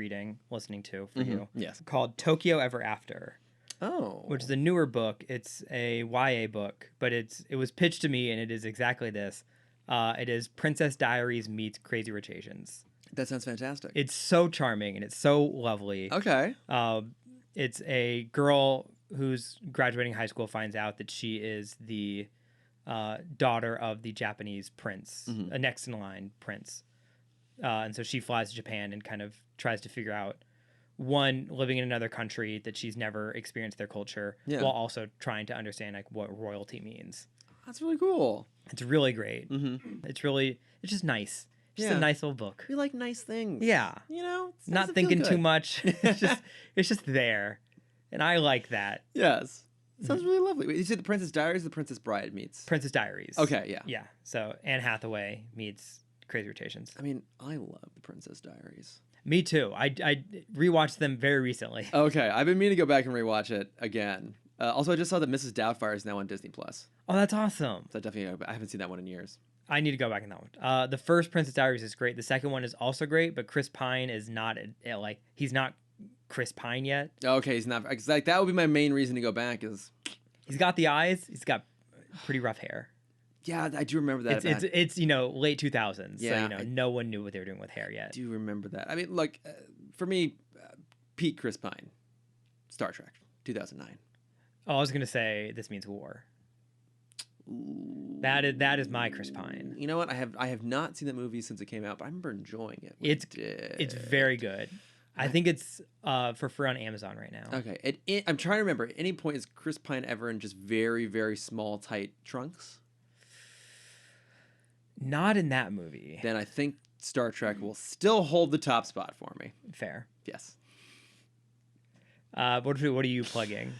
listening to for you. Yes. Called Tokyo Ever After. Oh. Which is a newer book. It's a YA book, but it was pitched to me, and it is exactly this. It is Princess Diaries meets Crazy Rich Asians. That sounds fantastic. It's so charming, and it's so lovely. Okay. It's a girl who's graduating high school finds out that she is the daughter of the Japanese prince, a next in line prince. And so she flies to Japan and kind of tries to figure out, one, living in another country that she's never experienced their culture, while also trying to understand like what royalty means. That's really cool. It's really great. Mm-hmm. It's just nice. Just a nice little book. We like nice things. Yeah. It's not thinking too much. It's just there. And I like that. Yes. Sounds really lovely. Wait, you said The Princess Diaries or The Princess Bride meets? Princess Diaries. Okay, yeah. Yeah. So Anne Hathaway meets Crazy Rich Asians. I mean, I love The Princess Diaries. Me too. I rewatched them very recently. Okay, I've been meaning to go back and rewatch it again. Also, I just saw that Mrs. Doubtfire is now on Disney Plus. Oh, that's awesome. So I haven't seen that one in years. I need to go back in that one. The first Princess Diaries is great. The second one is also great, but Chris Pine is not he's not Chris Pine yet. Okay, he's not. Cause that would be my main reason to go back. Is he's got the eyes. He's got pretty rough hair. Yeah, I do remember that. It's late 2000s. Yeah, so no one knew what they were doing with hair yet. I do remember that. I mean, look, for me, Pete Chris Pine, Star Trek, 2009. Oh, I was gonna say This Means War. Ooh. That is my Chris Pine. You know what? I have not seen that movie since it came out, but I remember enjoying it. It's very good. I think it's for free on Amazon right now. Okay. I'm trying to remember. At any point, is Chris Pine ever in just very, very small, tight trunks? Not in that movie. Then I think Star Trek will still hold the top spot for me. Fair. Yes. What are you plugging?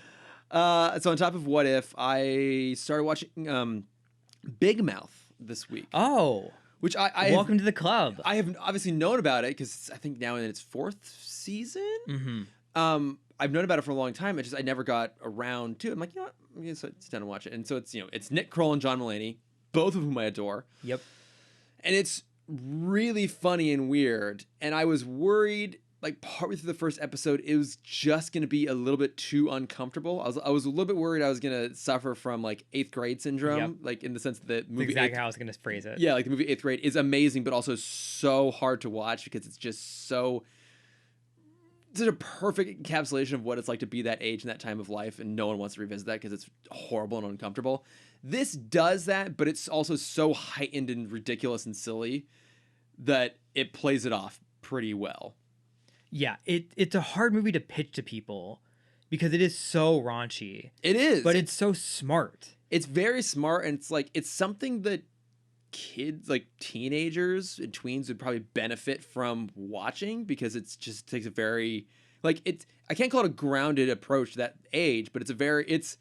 So on top of What If, I started watching Big Mouth this week. Oh. Which I welcome to the club. I have obviously known about it because I think now in its 4th season. Mm-hmm. I've known about it for a long time. I never got around to it. I'm like, you know what? I'm gonna sit down and watch it. And so it's Nick Kroll and John Mulaney, both of whom I adore. Yep. And it's really funny and weird. And I was worried, like partway through the first episode, it was just going to be a little bit too uncomfortable. I was a little bit worried I was going to suffer from like 8th grade syndrome, like in the sense that the movie. That's exactly how I was going to phrase it. Yeah, like the movie 8th Grade is amazing, but also so hard to watch because it's just such a perfect encapsulation of what it's like to be that age and that time of life, and no one wants to revisit that because it's horrible and uncomfortable. This does that, but it's also so heightened and ridiculous and silly that it plays it off pretty well. Yeah, it's a hard movie to pitch to people because it is so raunchy. It is. But it's so smart. It's very smart, and it's like it's something that kids, like teenagers and tweens, would probably benefit from watching, because it's just takes a very I can't call it a grounded approach to that age, but it's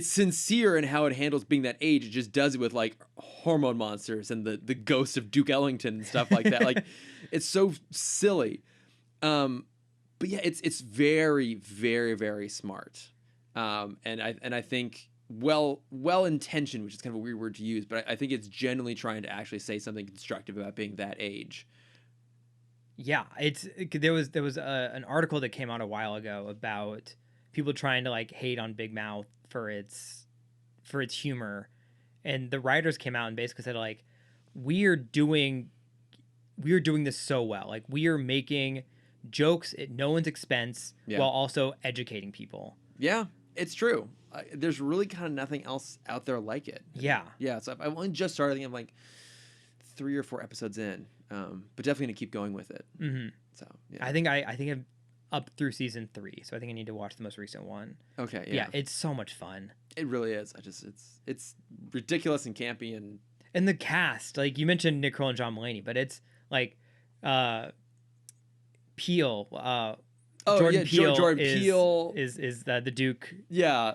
sincere in how it handles being that age. It just does it with like hormone monsters and the ghost of Duke Ellington and stuff like that. Like it's so silly. But yeah, it's very, very, very smart. And I think well intentioned, which is kind of a weird word to use, but I think it's genuinely trying to actually say something constructive about being that age. Yeah, there was an article that came out a while ago about people trying to like hate on Big Mouth for its humor, and the writers came out and basically said like we are doing this so well, like we are making jokes at no one's expense while also educating people. Yeah, it's true. There's really kind of nothing else out there like it. Yeah. So I've only just started. I think I'm like 3 or 4 episodes in, but definitely gonna keep going with it. Mm-hmm. So yeah. I think I'm up through season 3, so I think I need to watch the most recent one. Okay. Yeah, it's so much fun. It really is. It's ridiculous and campy, and the cast, like you mentioned Nick Kroll and John Mulaney, but it's like Peele. Jordan Peele is the Duke. Yeah,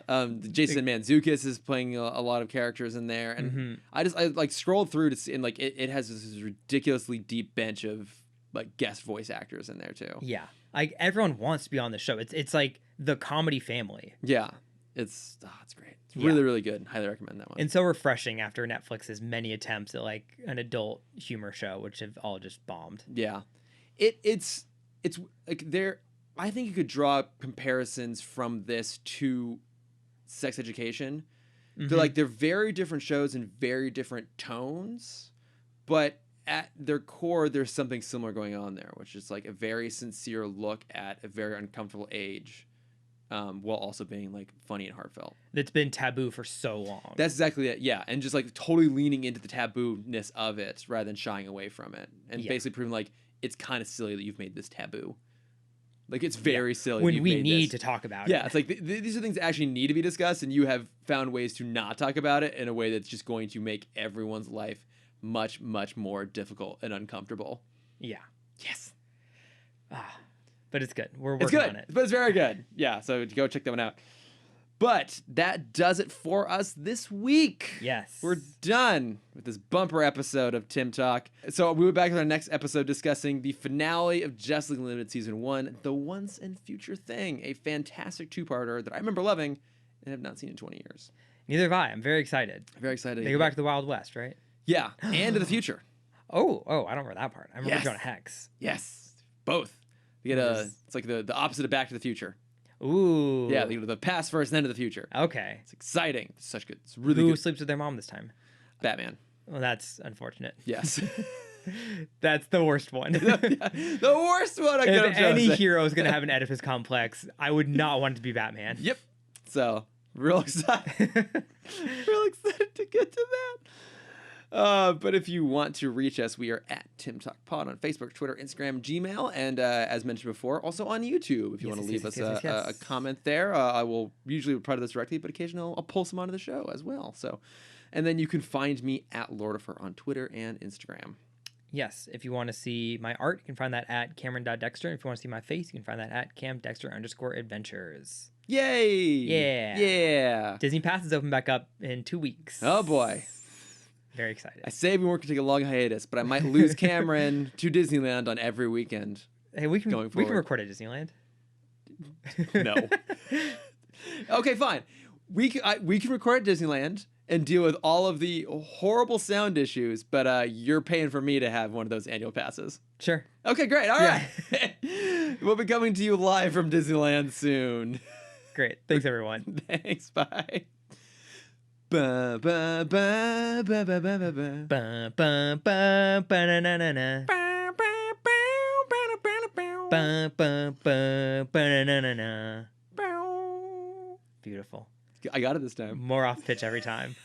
Jason Mantzoukas is playing a lot of characters in there, and I like scrolled through to see, and like it has this ridiculously deep bench of like guest voice actors in there too. Yeah, like everyone wants to be on the show. It's like the comedy family. Yeah, it's great. It's really, really good. Highly recommend that one. And so refreshing after Netflix's many attempts at like an adult humor show, which have all just bombed. Yeah, it's like there. I think you could draw comparisons from this to Sex Education. They're very different shows and very different tones, but at their core, there's something similar going on there, which is like a very sincere look at a very uncomfortable age, while also being like funny and heartfelt. That's been taboo for so long. That's exactly it. Yeah, and just like totally leaning into the taboo-ness of it rather than shying away from it, and basically proving like it's kind of silly that you've made this taboo. Like, it's very silly. When we need to talk about it. Yeah, it's like these are things that actually need to be discussed, and you have found ways to not talk about it in a way that's just going to make everyone's life much, much more difficult and uncomfortable. Yeah. Yes. But it's good. We're working on it. But it's very good. Yeah, so go check that one out. But that does it for us this week. Yes. We're done with this bumper episode of Timm Talk. So we'll be back with our next episode discussing the finale of Justice League Unlimited Season 1, The Once and Future Thing, a fantastic two-parter that I remember loving and have not seen in 20 years. Neither have I. I'm very excited. Very excited. They go back to the Wild West, right? Yeah, and to the future. Oh, I don't remember that part. I remember Jonah Hex. Yes, both. You get it's like the opposite of Back to the Future. Ooh. Yeah, the past first, then to the future. Okay. It's exciting. It's such good. It's really good. Who sleeps with their mom this time? Batman. Well, that's unfortunate. Yes. That's the worst one. The worst one I could have chosen. If any hero is going to have an Oedipus complex, I would not want it to be Batman. Yep. So, real excited. Real excited to get to that. But if you want to reach us, we are at Timm Talk Pod on Facebook, Twitter, Instagram, Gmail, and as mentioned before, also on YouTube. If you want to leave us a comment there, I will usually reply to this directly, but occasionally I'll pull some onto the show as well. So, and then you can find me at Lordifer on Twitter and Instagram. Yes, if you want to see my art, you can find that at Cameron.Dexter. And if you want to see my face, you can find that at CamDexter_adventures. Yay! Yeah. Yeah. Disney Pass is open back up in 2 weeks. Oh boy. Very excited. I say we weren't going to take a long hiatus, but I might lose Cameron to Disneyland on every weekend. Hey, we can record at Disneyland. No. Okay, fine. We can record at Disneyland and deal with all of the horrible sound issues, but you're paying for me to have one of those annual passes. Sure. Okay, great. All right. We'll be coming to you live from Disneyland soon. Great. Thanks, everyone. Thanks. Bye. Ba ba ba ba ba ba ba ba ba ba ba ba na na na na ba ba ba ba na na na. Beautiful. I got it this time. More off pitch every time.